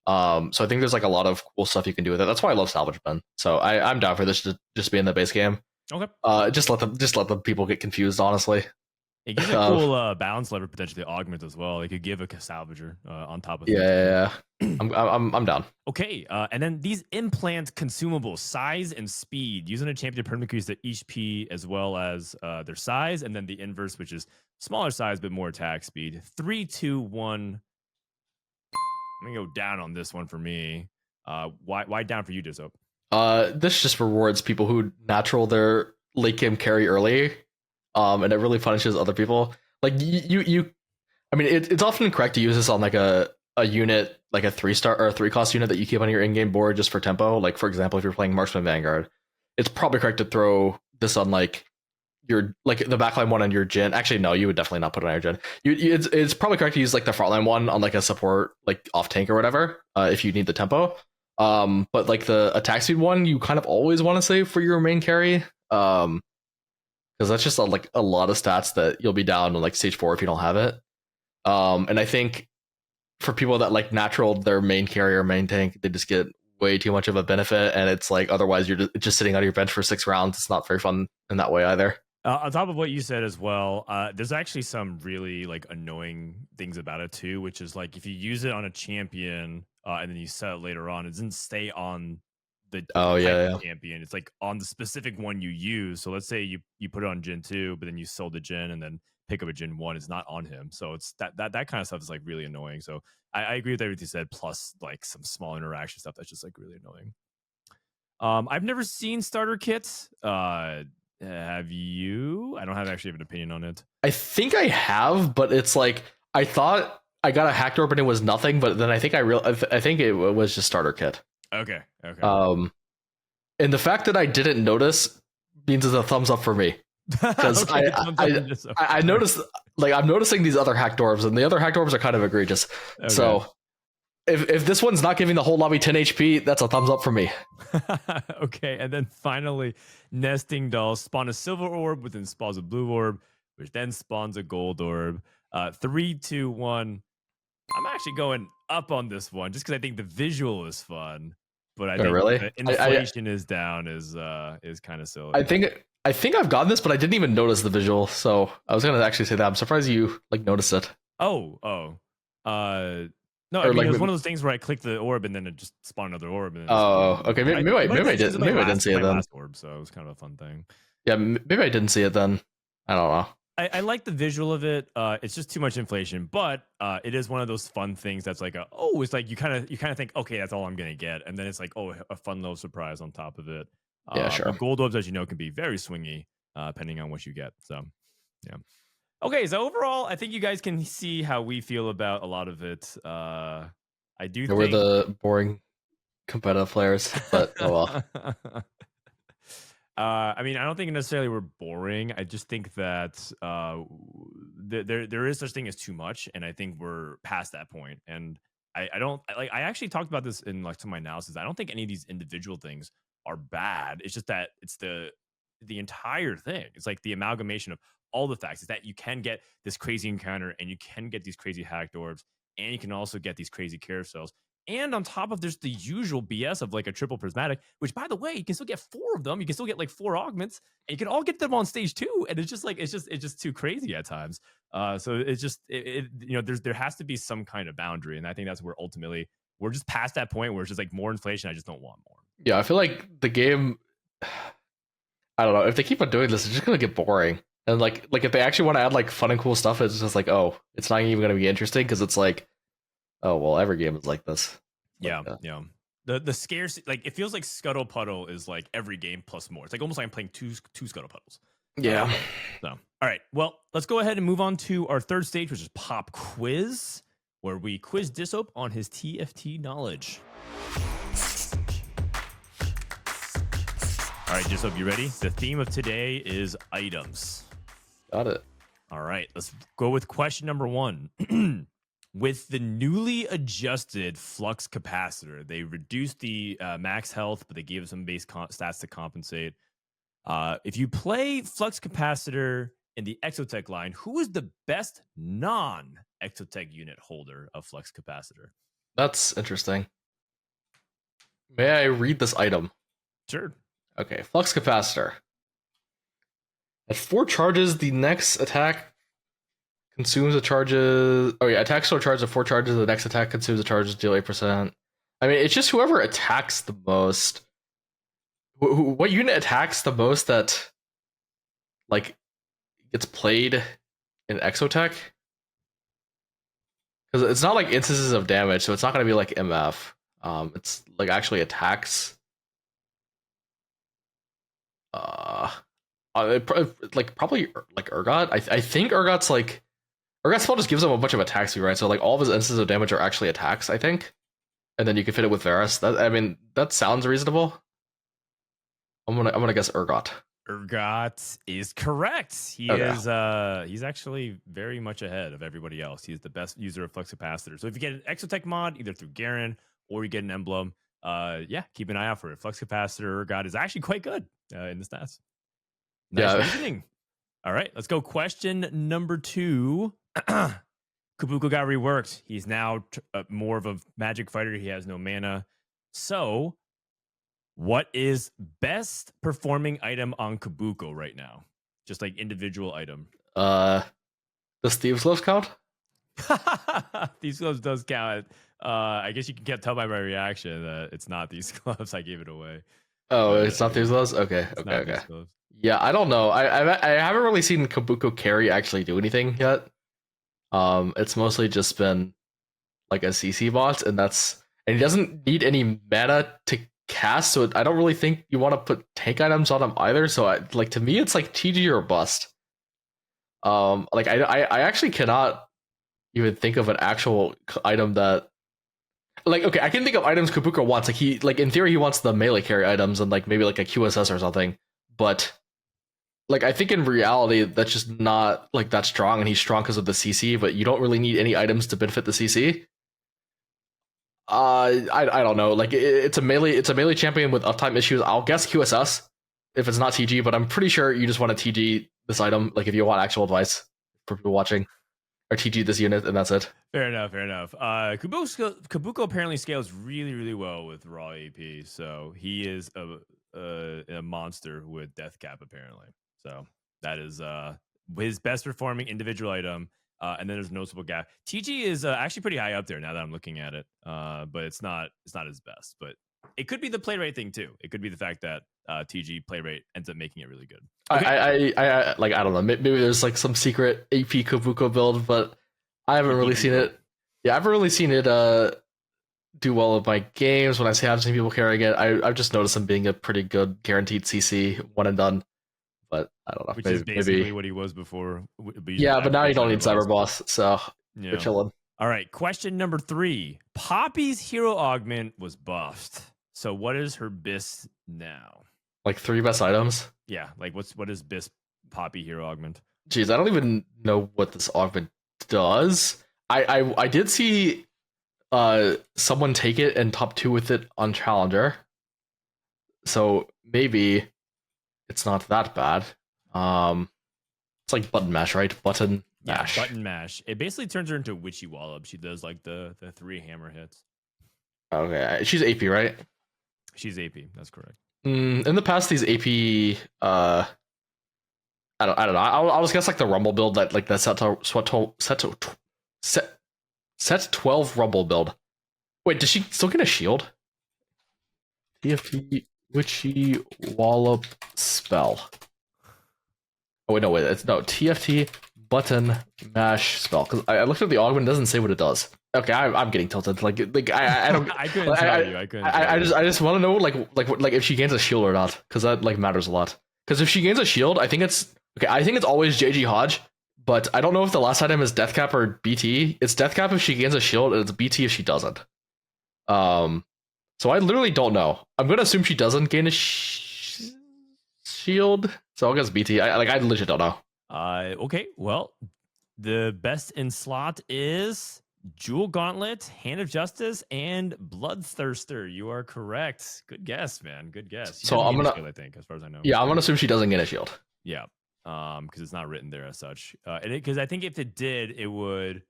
So I think there's like a lot of cool stuff you can do with it. That's why I love salvage bin. So I'm down for this to just be in the base game. Okay. Just let the people get confused. Honestly, it gives a cool balance lever potentially augment as well. It could give a salvager on top of yeah. I'm down. Okay, and then these implant consumables, size and speed, using a champion to permanently increase their HP as well as their size, and then the inverse, which is smaller size but more attack speed. 3, 2, 1. I'm gonna go down on this one for me. Why down for you, Dishsoap? This just rewards people who natural their late game carry early, and it really punishes other people. Like you I mean, it's often correct to use this on like a unit, like a 3-star or a 3-cost unit that you keep on your in-game board just for tempo. Like for example, if you're playing Marksman Vanguard, it's probably correct to throw this on like your like the backline one on your Jin. Actually, no, you would definitely not put it on your Jin. It's probably correct to use like the frontline one on like a support, like off tank or whatever, if you need the tempo. But like the attack speed one, you kind of always want to save for your main carry. Because that's just like a lot of stats that you'll be down on like stage 4 if you don't have it. And I think for people that like natural their main carry or main tank, they just get way too much of a benefit, and it's like otherwise you're just sitting on your bench for 6 rounds. It's not very fun in that way either. On top of what you said as well, there's actually some really like annoying things about it too, which is like if you use it on a champion and then you sell it later on, it doesn't stay on the champion. It's like on the specific one you use. So let's say you put it on Gen 2, but then you sold the Gen and then pick up a Gen 1. It's not on him. So it's that kind of stuff is like really annoying. So I agree with everything you said, plus like some small interaction stuff that's just like really annoying. I've never seen starter kits. Have you? I don't actually have an opinion on it. I think I have, but it's like I thought I got a hacked orb and it was nothing, but then I think I think it was just starter kit. Okay. And the fact that I didn't notice means it's a thumbs up for me because I noticed like I'm noticing these other hacked orbs, and the other hacked orbs are kind of egregious. Okay. So if this one's not giving the whole lobby 10 HP, that's a thumbs up for me. Okay, and then finally, nesting dolls spawn a silver orb, which then spawns a blue orb, which then spawns a gold orb. 3, 2, 1. I'm actually going up on this one just because I think the visual is fun, but I think Really? the inflation is down is kind of silly. I think I've gotten this, but I didn't even notice the visual. So I was gonna actually say that I'm surprised you like noticed it. Oh. No, I mean, it was one of those things where I clicked the orb and then it just spawned another orb. And okay. Maybe I didn't see it then. Last orb, so it was kind of a fun thing. Yeah, maybe I didn't see it then. I don't know. I like the visual of it. It's just too much inflation, but it is one of those fun things that's like it's like you kind of think, okay, that's all I'm gonna get, and then it's like, oh, a fun little surprise on top of it. Yeah, sure. Gold orbs, as you know, can be very swingy depending on what you get. So, yeah. Okay, so overall, I think you guys can see how we feel about a lot of it. I do think we're the boring competitive players, but oh well. I mean, I don't think necessarily we're boring. I just think that there is such thing as too much, and I think we're past that point. And I actually talked about this in like some of my analysis. I don't think any of these individual things are bad. It's just that it's the entire thing. It's like the amalgamation of all the facts is that you can get this crazy encounter and you can get these crazy hacked orbs and you can also get these crazy carousels. And on top of there's the usual BS of like a triple prismatic, which by the way, you can still get 4 of them. You can still get like 4 augments and you can all get them on stage 2. And it's just too crazy at times. So it's just, there has to be some kind of boundary. And I think that's where ultimately we're just past that point where it's just like more inflation. I just don't want more. Yeah. I feel like the game, I don't know, if they keep on doing this, it's just going to get boring. And like if they actually want to add like fun and cool stuff, it's just like, oh, it's not even going to be interesting because it's like, oh well, every game is like this. Yeah. The scarce, like it feels like Scuttle Puddle is like every game plus more. It's like almost like I'm playing two Scuttle Puddles. Yeah. So all right, well, let's go ahead and move on to our third stage, which is Pop Quiz, where we quiz Dishsoap on his TFT knowledge. All right, Dishsoap, you ready? The theme of today is items. Got it. All right, let's go with question number 1. With the newly adjusted flux capacitor, they reduced the max health, but they gave us some base stats to compensate. If you play flux capacitor in the Exotech line, who is the best non-Exotech unit holder of flux capacitor? That's interesting. May I read this item? Sure. Okay, flux capacitor. At 4 charges, the next attack consumes the charges. Oh yeah, attack store charge of 4 charges. The next attack consumes the charges. Deal 8%. I mean, it's just whoever attacks the most. What unit attacks the most that like gets played in Exotech? Because it's not like instances of damage, so it's not going to be like MF. It's like actually attacks. Probably like Urgot. I think Urgot's like Urgot's spell just gives him a bunch of attack speed, right? So like all of his instances of damage are actually attacks, I think. And then you can fit it with Varus. That sounds reasonable. I'm gonna guess Urgot. Urgot is correct. He's actually very much ahead of everybody else. He's the best user of flux capacitor. So if you get an Exotech mod, either through Garen or you get an emblem, keep an eye out for it. Flux capacitor Urgot is actually quite good in the stats. Nice reasoning. All right, let's go. Question number 2. Kabuko got reworked. He's now more of a magic fighter. He has no mana. So, what is best performing item on Kabuko right now? Just like individual item. Does Thieves Gloves count? Thieves Gloves does count. I guess you can tell by my reaction that it's not Thieves Gloves. I gave it away. Oh, it's not Thieves Gloves? Okay. Yeah, I don't know. I haven't really seen Kabuko carry actually do anything yet. It's mostly just been like a CC bot, and he doesn't need any mana to cast, so I don't really think you want to put tank items on him either. So to me, it's like TG or bust. I actually cannot even think of an actual item that. Okay, I can think of items Kabuko wants. In theory, he wants the melee carry items and maybe like a QSS or something. But I think in reality, that's just not that strong, and he's strong because of the CC. But you don't really need any items to benefit the CC. I don't know. Like it's a melee champion with uptime issues. I'll guess QSS if it's not TG, but I'm pretty sure you just want to TG this item. Like if you want actual advice for people watching, or TG this unit, and that's it. Fair enough. Kabuko apparently scales really, really well with raw AP, so he is a monster with death cap apparently. So that is his best performing individual item. And then there's a noticeable gap. TG is actually pretty high up there now that I'm looking at it, but it's not his best. But it could be the play rate thing too. It could be the fact that TG play rate ends up making it really good. Okay. I like I don't know. Maybe there's like some secret AP Kabuko build, but I haven't really seen it. Yeah, I haven't really seen it do well with my games. When I say I've seen people carrying it, I've just noticed him being a pretty good guaranteed CC one and done. But I don't know. Which is basically what he was before. Yeah, but now you don't need Cyber Boss, so you're chilling. All right, question number 3. Poppy's hero augment was buffed. So what is her BIS now? Like 3 best items? Yeah, like what is BIS Poppy hero augment? Jeez, I don't even know what this augment does. I did see someone take it and top 2 with it on Challenger. So maybe it's not that bad. It's like button mash, right? Button mash. Button mash. It basically turns her into Witchy Wallop. She does like the 3 hammer hits. Okay, she's AP, right? She's AP. That's correct. In the past, these AP, I don't know. I'll just guess like the Rumble build that like the set 12 Rumble build. Wait, does she still get a shield? TFT Witchy Wallop spell. Oh wait, no, it's TFT button mash spell. Because I looked at the augment, it doesn't say what it does. Okay, I'm getting tilted. Like I don't. I couldn't tell you. I just want to know like if she gains a shield or not, because that like matters a lot. Because if she gains a shield, I think it's okay. I think it's always JG Hodge, but I don't know if the last item is death cap or BT. It's death cap if she gains a shield, and it's BT if she doesn't. So I literally don't know. I'm gonna assume she doesn't gain a shield, so I'll guess BT. I legit don't know. Okay, well, the best in slot is Jewel Gauntlet, Hand of Justice, and Bloodthirster. You are correct. Good guess, man. Good guess. So I'm gonna, shield, I think, as far as I know. Yeah, I'm gonna assume she doesn't get a shield. Yeah, because it's not written there as such. And because I think if it did, it would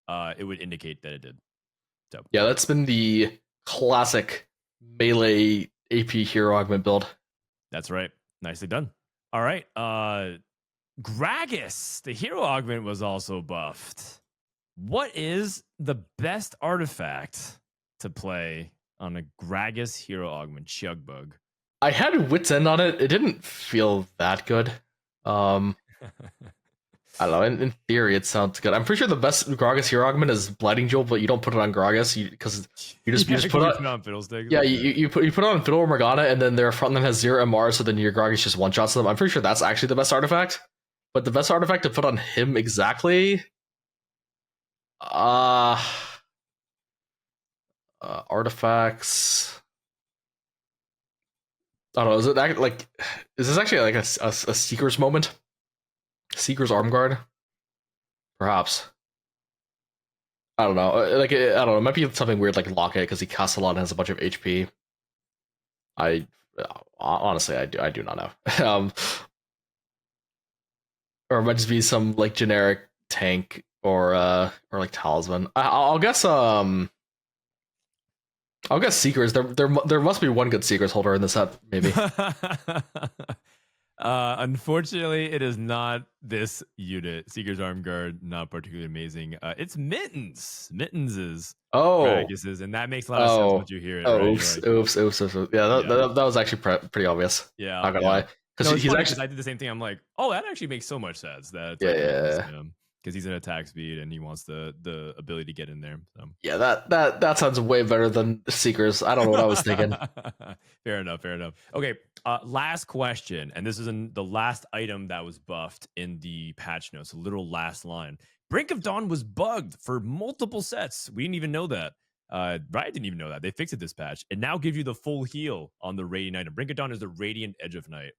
indicate that it did. So yeah, that's been the classic melee AP hero augment build. That's right. Nicely done. All right. Gragas, the hero augment was also buffed. What is the best artifact to play on a Gragas hero augment? Chugbug. I had Wit's End on it. It didn't feel that good. I don't know. In theory, it sounds good. I'm pretty sure the best Gragas hero augment is Blighting Jewel, but you don't put it on Gragas because you just put it on Fiddlestick. Yeah, you put it on Fiddle or Morgana, and then their front line has 0 MR, so then your Gragas just one shots them. I'm pretty sure that's actually the best artifact. But the best artifact to put on him exactly, artifacts. I don't know. Is this actually like a Seeker's moment? Seeker's Arm Guard? Perhaps. I don't know. I don't know. It might be something weird like Locket because he casts a lot and has a bunch of HP. Honestly, I do not know. Or it might just be some like generic tank or like talisman. I'll guess Seekers. There must be one good Seekers holder in the set, maybe. Unfortunately, it is not this unit. Seeker's Arm Guard, not particularly amazing. It's Mittens. Mittens is Gragas's, and that makes a lot of sense once you hear it. Oops. Yeah, that was actually pretty obvious. Yeah, not gonna lie. Because I did the same thing. I'm like, oh, that actually makes so much sense. That because he's an attack speed and he wants the ability to get in there. So. Yeah, that sounds way better than Seekers. I don't know what I was thinking. Fair enough. Okay, last question, and this is the last item that was buffed in the patch notes. A literal last line. Brink of Dawn was bugged for multiple sets. We didn't even know that. Riot didn't even know that. They fixed it this patch. It now gives you the full heal on the Radiant item. Brink of Dawn is the Radiant Edge of Night.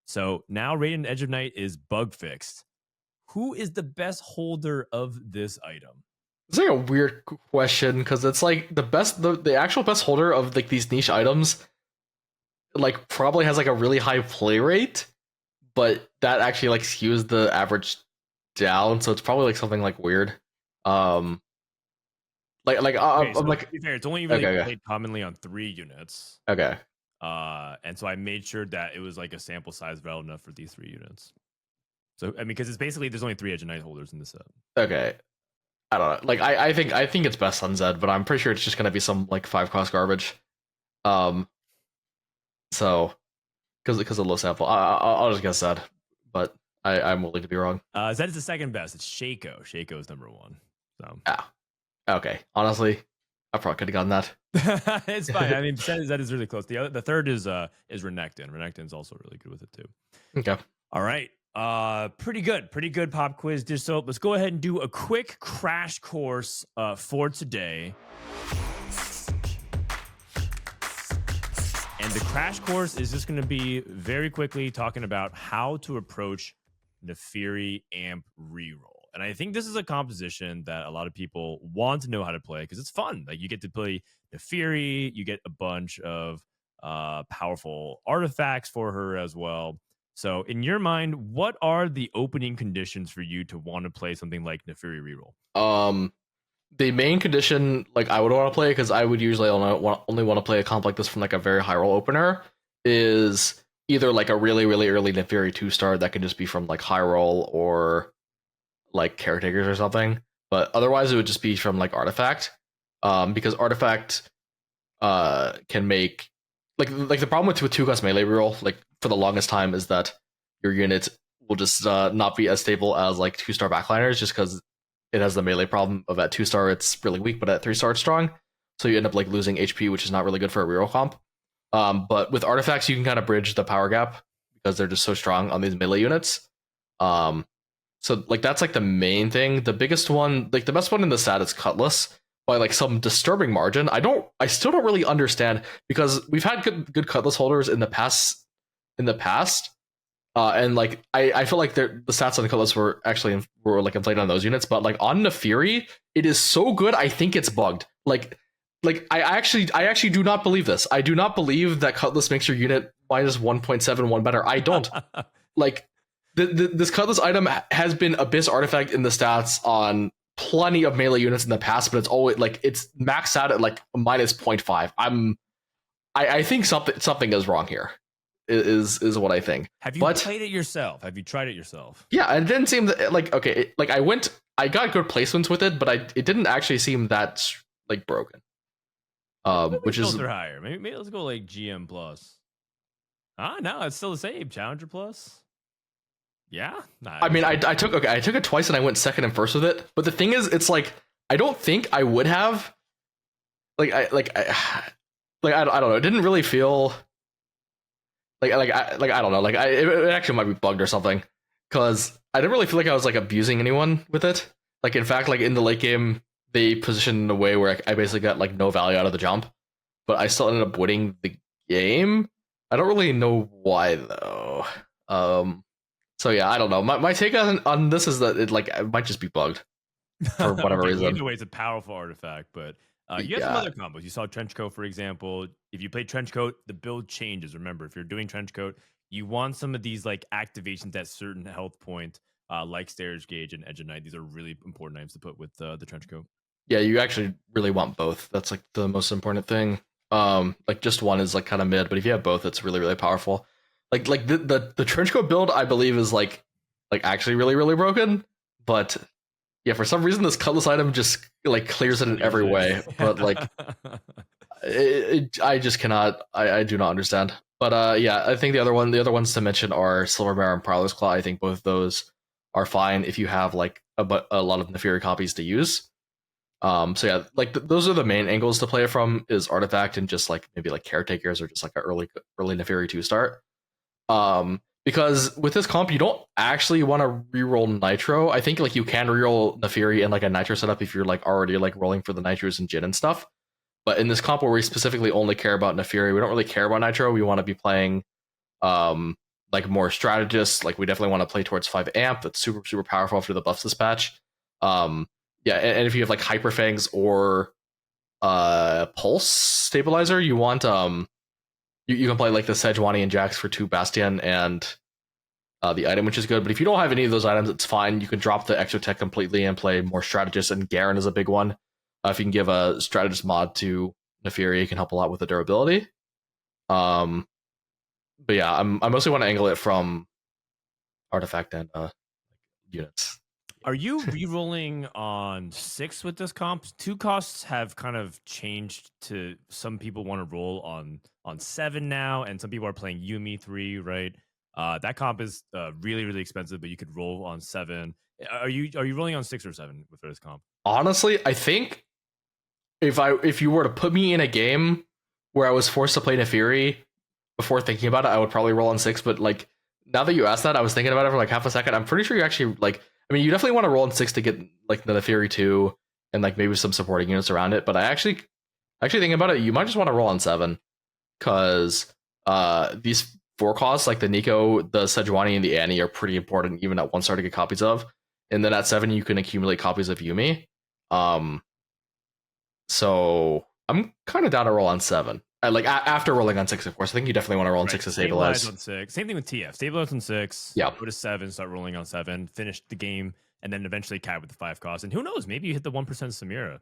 So now Radiant Edge of Night is bug fixed. Who is the best holder of this item? It's like a weird question because it's like the actual best holder of like these niche items like probably has like a really high play rate, but that actually like skews the average down, so it's probably like something like weird. Um, Okay, I'm so to like be fair, it's only really okay, played commonly on 3 units. okay, And so I made sure that it was like a sample size valid enough for these 3 units. So I mean, because it's basically there's only 3 Edge of Night holders in the set. okay. I don't know. Like I think it's best on Zed, but I'm pretty sure it's just gonna be some like 5 cost garbage. Um, so because of low sample, I'll just guess Zed, but I'm willing to be wrong. Zed is the second best. It's Shaco. Shaco is number 1. So Yeah. Okay. Honestly, I probably could have gotten that. it's fine. I mean, Zed is really close. The third is Renekton. Renekton's also really good with it too. Okay. All right. Pretty good pop quiz, Dishsoap. Let's go ahead and do a quick crash course for today. And the crash course is just going to be very quickly talking about how to approach Naafiri Amp reroll. And I think this is a composition that a lot of people want to know how to play because it's fun. Like you get to play Naafiri, you get a bunch of powerful artifacts for her as well. So, in your mind, what are the opening conditions for you to want to play something like Naafiri reroll? The main condition, like I would want to play, because I would usually only want to play a comp like this from like a very high roll opener, is either like a really early Naafiri 2-star that can just be from like high roll or like caretakers or something. But otherwise, it would just be from like artifact, because artifact can make like the problem with 2-cost melee reroll like for the longest time is that your unit will just not be as stable as like 2-star backliners just because it has the melee problem of at 2-star it's really weak, but at 3-star it's strong. So you end up like losing HP, which is not really good for a reroll comp. But with artifacts, you can kind of bridge the power gap because they're just so strong on these melee units. So like that's like the main thing. The biggest one, like the best one in the set is Cutlass by like some disturbing margin. I still don't really understand because we've had good Cutlass holders in the past. And like I feel like the stats on the Cutlass were like inflated on those units, but like on Naafiri, it is so good. I think it's bugged. Like I actually do not believe this. I do not believe that Cutlass makes your unit minus 1.71 better. I don't. Like this Cutlass item has been Abyss artifact in the stats on plenty of melee units in the past, but it's always like it's maxed out at like minus 0.5. I think something is wrong here. Is what I think. Have you played it yourself? Have you tried it yourself? Yeah, it didn't seem that like okay. Like I got good placements with it, but it didn't actually seem that like broken. Which is higher. Maybe let's go like GM plus. No, it's still the same. Challenger plus. Yeah. Nah, I mean, I took it twice and I went second and first with it. But the thing is, it's like I don't think I would have. I don't know. It didn't really feel. I don't know. It actually might be bugged or something, because I didn't really feel like I was like abusing anyone with it. Like in fact, like in the late game, they positioned in a way where I basically got like no value out of the jump, but I still ended up winning the game. I don't really know why though. So yeah, I don't know. My take on this is that it might just be bugged for whatever reason. Either way, it's a powerful artifact, but you have some other combos. You saw Trenchcoat, for example. If you play Trenchcoat, the build changes. Remember, if you're doing Trenchcoat, you want some of these like activations at certain health point, like Stairs Gauge and Edge of Night. These are really important items to put with the Trenchcoat. Yeah, you actually really want both. That's like the most important thing. Like just one is like kind of mid, but if you have both, it's really powerful. Like the Trenchcoat build, I believe, is like actually really broken, but yeah, for some reason this Cutlass item just like clears it in every way. But like I just cannot. I do not understand. But yeah, I think the other ones to mention are Silvermare and Prowler's Claw. I think both those are fine if you have like a lot of Naafiri copies to use. So yeah, like those are the main angles to play it from, is artifact and just like maybe like caretakers or just like an early Naafiri 2-start. Because with this comp, you don't actually want to reroll Nitro. I think like you can reroll Naafiri in like a Nitro setup if you're like already like rolling for the Nitros and Jin and stuff. But in this comp where we specifically only care about Naafiri, we don't really care about Nitro. We want to be playing like more strategists. Like we definitely want to play towards 5 amp. That's super powerful after the buffs this patch. Yeah, and if you have like Hyper Fangs or Pulse Stabilizer, you want you can play like the Sejuani and Jax for 2 Bastion and the item, which is good. But if you don't have any of those items, it's fine. You can drop the extra tech completely and play more strategist. And Garen is a big one. If you can give a strategist mod to Naafiri, it can help a lot with the durability. But yeah, I mostly want to angle it from artifact and units. Are you re-rolling on 6 with this comp? 2 costs have kind of changed to some people want to roll on 7 now, and some people are playing Yumi 3, right? That comp is really, really expensive, but you could roll on 7. Are you rolling on 6 or 7 with this comp? Honestly, I think if you were to put me in a game where I was forced to play Naafiri before thinking about it, I would probably roll on 6. But like now that you asked that, I was thinking about it for like half a second. I'm pretty sure you actually like. I mean, you definitely want to roll on 6 to get like the Naafiri 2 and like maybe some supporting units around it. But I actually thinking about it, you might just want to roll on 7 because these 4 costs like the Nico, the Sejuani, and the Annie are pretty important even at 1 star to get copies of. And then at 7 you can accumulate copies of Yumi. So I'm kind of down to roll on 7. Like after rolling on 6, of course. I think you definitely want to roll on 6 to stabilize. On 6. Same thing with TF. Stabilize on 6. Yeah. Go to 7. Start rolling on 7. Finish the game, and then eventually cat with the 5 cost. And who knows? Maybe you hit the 1% Samira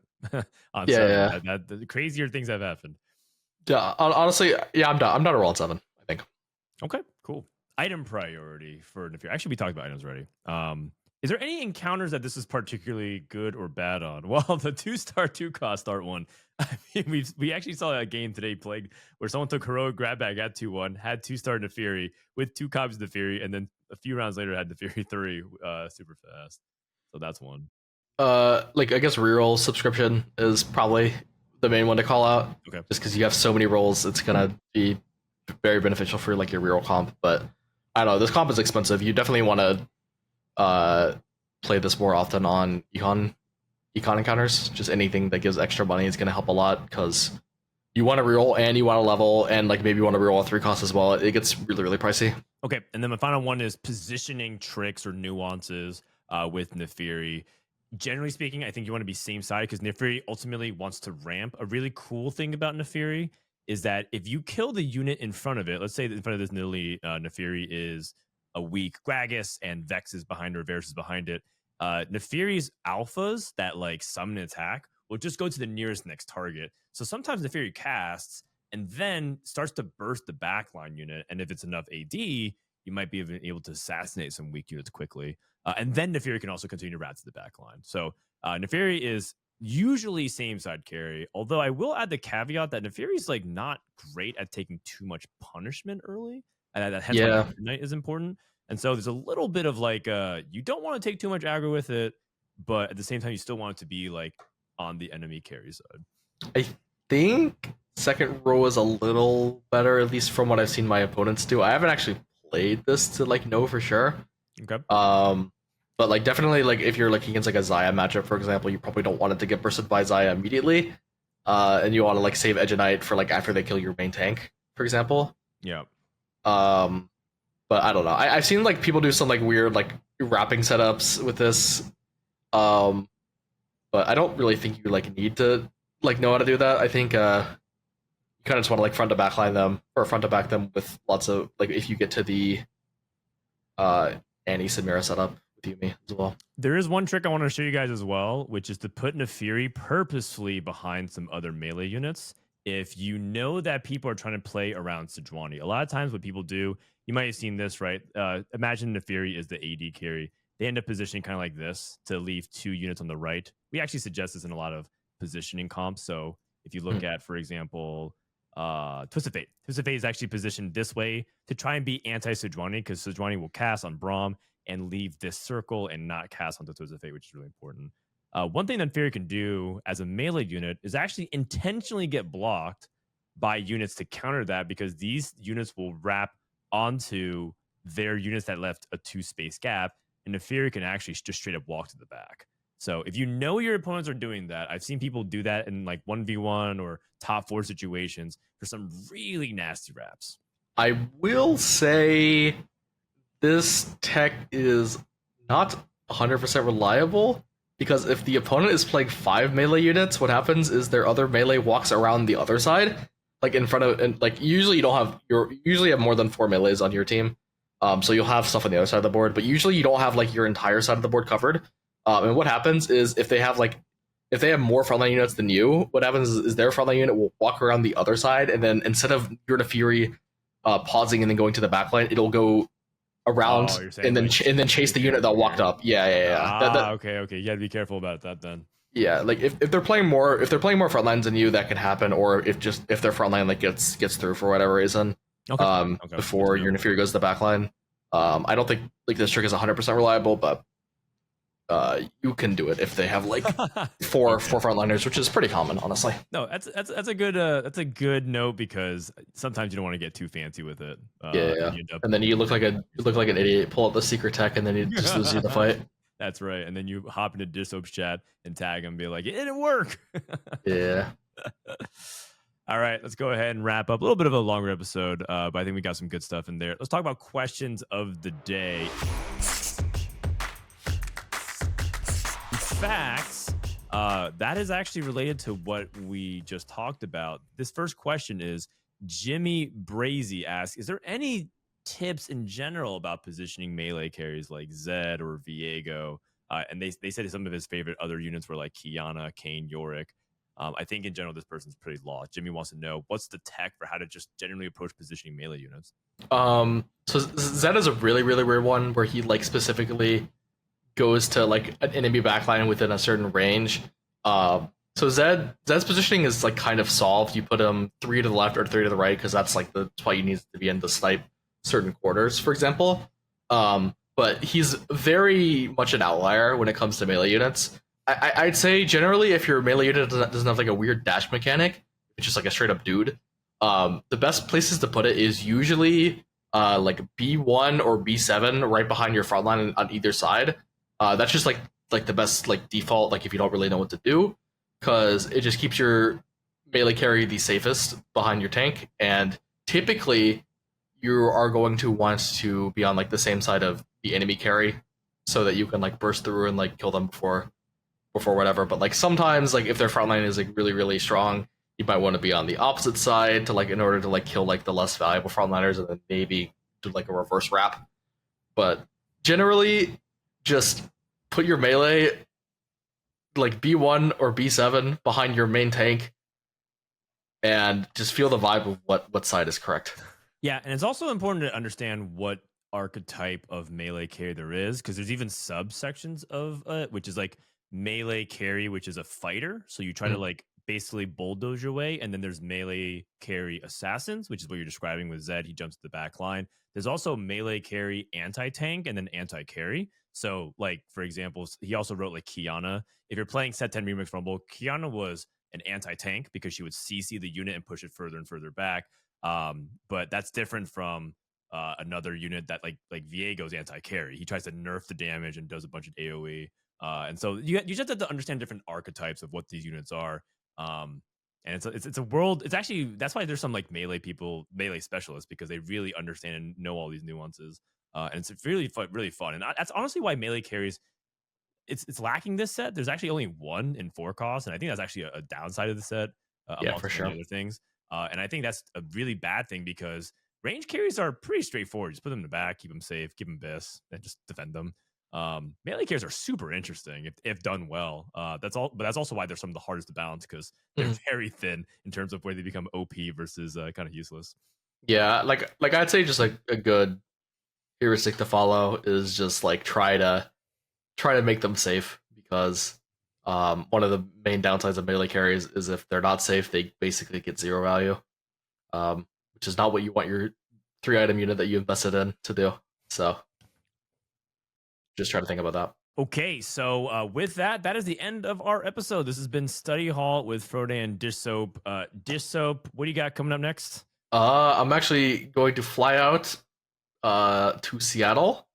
on 7. Yeah. The crazier things have happened. Yeah. Honestly, yeah. I'm down to roll on 7. I think. Okay. Cool. Item priority for Naafiri. Actually, we talked about items already. Is there any encounters that this is particularly good or bad on? Well, the 2-star 2-cost start one. I mean, we actually saw a game today played where someone took heroic grab bag at 2-1, had 2-star Naafiri with 2 copies of Naafiri, and then a few rounds later had Naafiri 3 super fast. So that's one. Like I guess reroll subscription is probably the main one to call out. Okay. Just because you have so many rolls, it's gonna be very beneficial for like your reroll comp. But I don't know, this comp is expensive. You definitely want to play this more often on econ encounters. Just anything that gives extra money is going to help a lot because you want to reroll and you want to level and like maybe you want to reroll a 3 cost as well. It gets really, really pricey. Okay, and then my final one is positioning tricks or nuances with Naafiri. Generally speaking, I think you want to be same side because Naafiri ultimately wants to ramp. A really cool thing about Naafiri is that if you kill the unit in front of it, let's say that in front of this Nilly, Naafiri is a weak Gragas and Vex is behind her, Varus is behind it. Naafiri's alphas that like summon attack will just go to the nearest next target. So sometimes Naafiri casts and then starts to burst the backline unit. And if it's enough AD, you might be able to assassinate some weak units quickly. And then Naafiri can also continue to rat to the backline. So Naafiri is usually same side carry, although I will add the caveat that Naafiri is like not great at taking too much punishment early. And that hence why Midnight is important. And so there's a little bit of like you don't want to take too much aggro with it, but at the same time you still want it to be like on the enemy carry side. I think second row is a little better, at least from what I've seen my opponents do. I haven't actually played this to like know for sure. Okay. But like definitely like if you're like against like a Xayah matchup, for example, you probably don't want it to get bursted by Xayah immediately. And you want to like save Edge of Night for like after they kill your main tank, for example. Yeah. But I don't know. I've seen like people do some like weird like wrapping setups with this. But I don't really think you like need to like know how to do that. I think you kind of just want to like front to back line them or front to back them with lots of like if you get to the Annie Samira setup with Yumi as well. There is one trick I want to show you guys as well, which is to put Naafiri purposefully behind some other melee units. If you know that people are trying to play around Sejuani, a lot of times what people do, you might have seen this, right? Imagine Naafiri is the AD carry. They end up positioning kind of like this to leave 2 units on the right. We actually suggest this in a lot of positioning comps. So if you look at, for example, Twisted Fate. Twisted Fate is actually positioned this way to try and be anti-Sejuani because Sejuani will cast on Braum and leave this circle and not cast onto Twisted Fate, which is really important. One thing that Naafiri can do as a melee unit is actually intentionally get blocked by units to counter that because these units will wrap onto their units that left a 2-space gap, and Naafiri can actually just straight up walk to the back. So if you know your opponents are doing that, I've seen people do that in like 1v1 or top 4 situations for some really nasty wraps. I will say this tech is not 100% reliable. because if the opponent is playing 5 melee units, what happens is their other melee walks around the other side, like in front of, and like usually you usually have more than 4 melees on your team, so you'll have stuff on the other side of the board, but usually you don't have like your entire side of the board covered. And what happens is if they have more frontline units than you, what happens is their frontline unit will walk around the other side, and then instead of your Naafiri pausing and then going to the backline, it'll go around and then chase the unit that walked up. Yeah. Okay. You gotta be careful about that then. Yeah, like if they're playing more front lines than you, that can happen, or if their front line like gets through for whatever reason, before your Naafiri goes to the back line. I don't think like this trick is 100% reliable, but you can do it if they have like four frontliners, which is pretty common, honestly. No, that's a good note, because sometimes you don't want to get too fancy with it. And then you look like an idiot, pull out the secret tech, and then you just lose the fight. That's right. And then you hop into Dishsoap's chat and tag him and be like, it didn't work. Yeah. All right, let's go ahead and wrap up. A little bit of a longer episode, but I think we got some good stuff in there. Let's talk about questions of the day. Facts, that is actually related to what we just talked about. This first question is Jimmy Brazy asks, is there any tips in general about positioning melee carries like Zed or Viego? And they said some of his favorite other units were like Kiana, Kane, Yorick. I think in general this person's pretty lost. Jimmy wants to know, what's the tech for how to just generally approach positioning melee units? So Zed is a really, really weird one where he like specifically goes to like an enemy backline within a certain range. So Zed's positioning is like kind of solved. You put him 3 to the left or 3 to the right, because that's like the spot you need to be in to snipe certain quarters, for example. But he's very much an outlier when it comes to melee units. I'd say generally, if your melee unit doesn't have like a weird dash mechanic, it's just like a straight up dude, the best places to put it is usually like B1 or B7 right behind your front line on either side. That's just like the best like default, like if you don't really know what to do, because it just keeps your melee carry the safest behind your tank, and typically you are going to want to be on like the same side of the enemy carry so that you can like burst through and like kill them before whatever. But like sometimes, like if their front line is like really, really strong, you might want to be on the opposite side to like in order to like kill like the less valuable frontliners, and then maybe do like a reverse wrap. But generally, just put your melee like B1 or B7 behind your main tank, and just feel the vibe of what side is correct. Yeah, and it's also important to understand what archetype of melee carry there is, because there's even subsections of which is like melee carry, which is a fighter, so you try to like basically bulldoze your way, and then there's melee carry assassins, which is what you're describing with Zed. He jumps to the back line. There's also melee carry anti-tank and then anti-carry. So like, for example, he also wrote like Kiana. If you're playing set 10 Remix Rumble, Kiana was an anti-tank because she would CC the unit and push it further and further back. But that's different from another unit that like Viego's anti-carry. He tries to nerf the damage and does a bunch of AoE. And so you just have to understand different archetypes of what these units are. And it's a world. It's actually, that's why there's some like melee specialists, because they really understand and know all these nuances. And it's really fun. And that's honestly why melee carries, it's lacking this set. There's actually only 1 in 4 cost, and I think that's actually a downside of the set. Yeah, for sure. Other things. And I think that's a really bad thing, because range carries are pretty straightforward. Just put them in the back, keep them safe, keep them bis, and just defend them. Melee carries are super interesting if done well. That's also why they're some of the hardest to balance, because they're very thin in terms of where they become OP versus kind of useless. Yeah, like I'd say just like a good heuristic to follow is just like try to make them safe, because one of the main downsides of melee carries is if they're not safe, they basically get 0 value, which is not what you want your 3-item unit that you invested in to do. So just try to think about that. Okay, so with that is the end of our episode. This has been Study Hall with Frodan and Dishsoap. Dishsoap, what do you got coming up next? I'm actually going to fly out to Seattle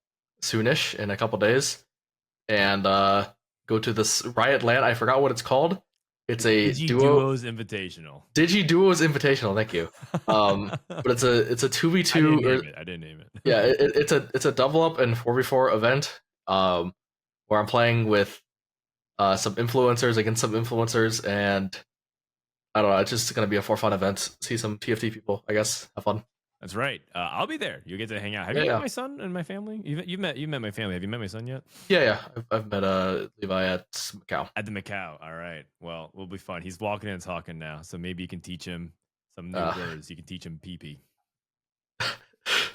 soonish in a couple days, and go to this Riot Land. I forgot what it's called. It's a Duos Invitational. Duos Invitational. Thank you. But it's a 2v2. I didn't name it. Yeah, it's a double up and 4v4 event. Where I'm playing with some influencers against some influencers, and I don't know. It's just gonna be a for fun event. See some TFT people, I guess. Have fun. That's right. I'll be there. You get to hang out. Have Yeah, you met yeah, my son and my family? You've met my family. Have you met my son yet? yeah, yeah. I've met Levi at Macau. At the Macau. All right. Well, we'll be fun. He's walking and talking now, so maybe you can teach him some new Uh, words. You can teach him pee pee.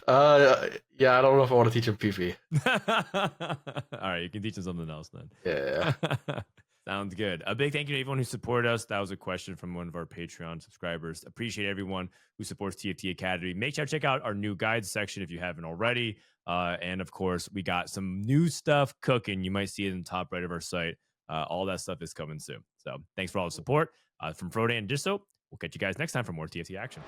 yeah. I don't know if I want to teach him PP. All right, you can teach him something else then. Yeah. Sounds good. A big thank you to everyone who supported us. That was a question from one of our Patreon subscribers. Appreciate everyone who supports TFT Academy. Make sure to check out our new guides section if you haven't already. And of course, we got some new stuff cooking. You might see it in the top right of our site. All that stuff is coming soon. So thanks for all the support from Frodan and Dishsoap. We'll catch you guys next time for more TFT action.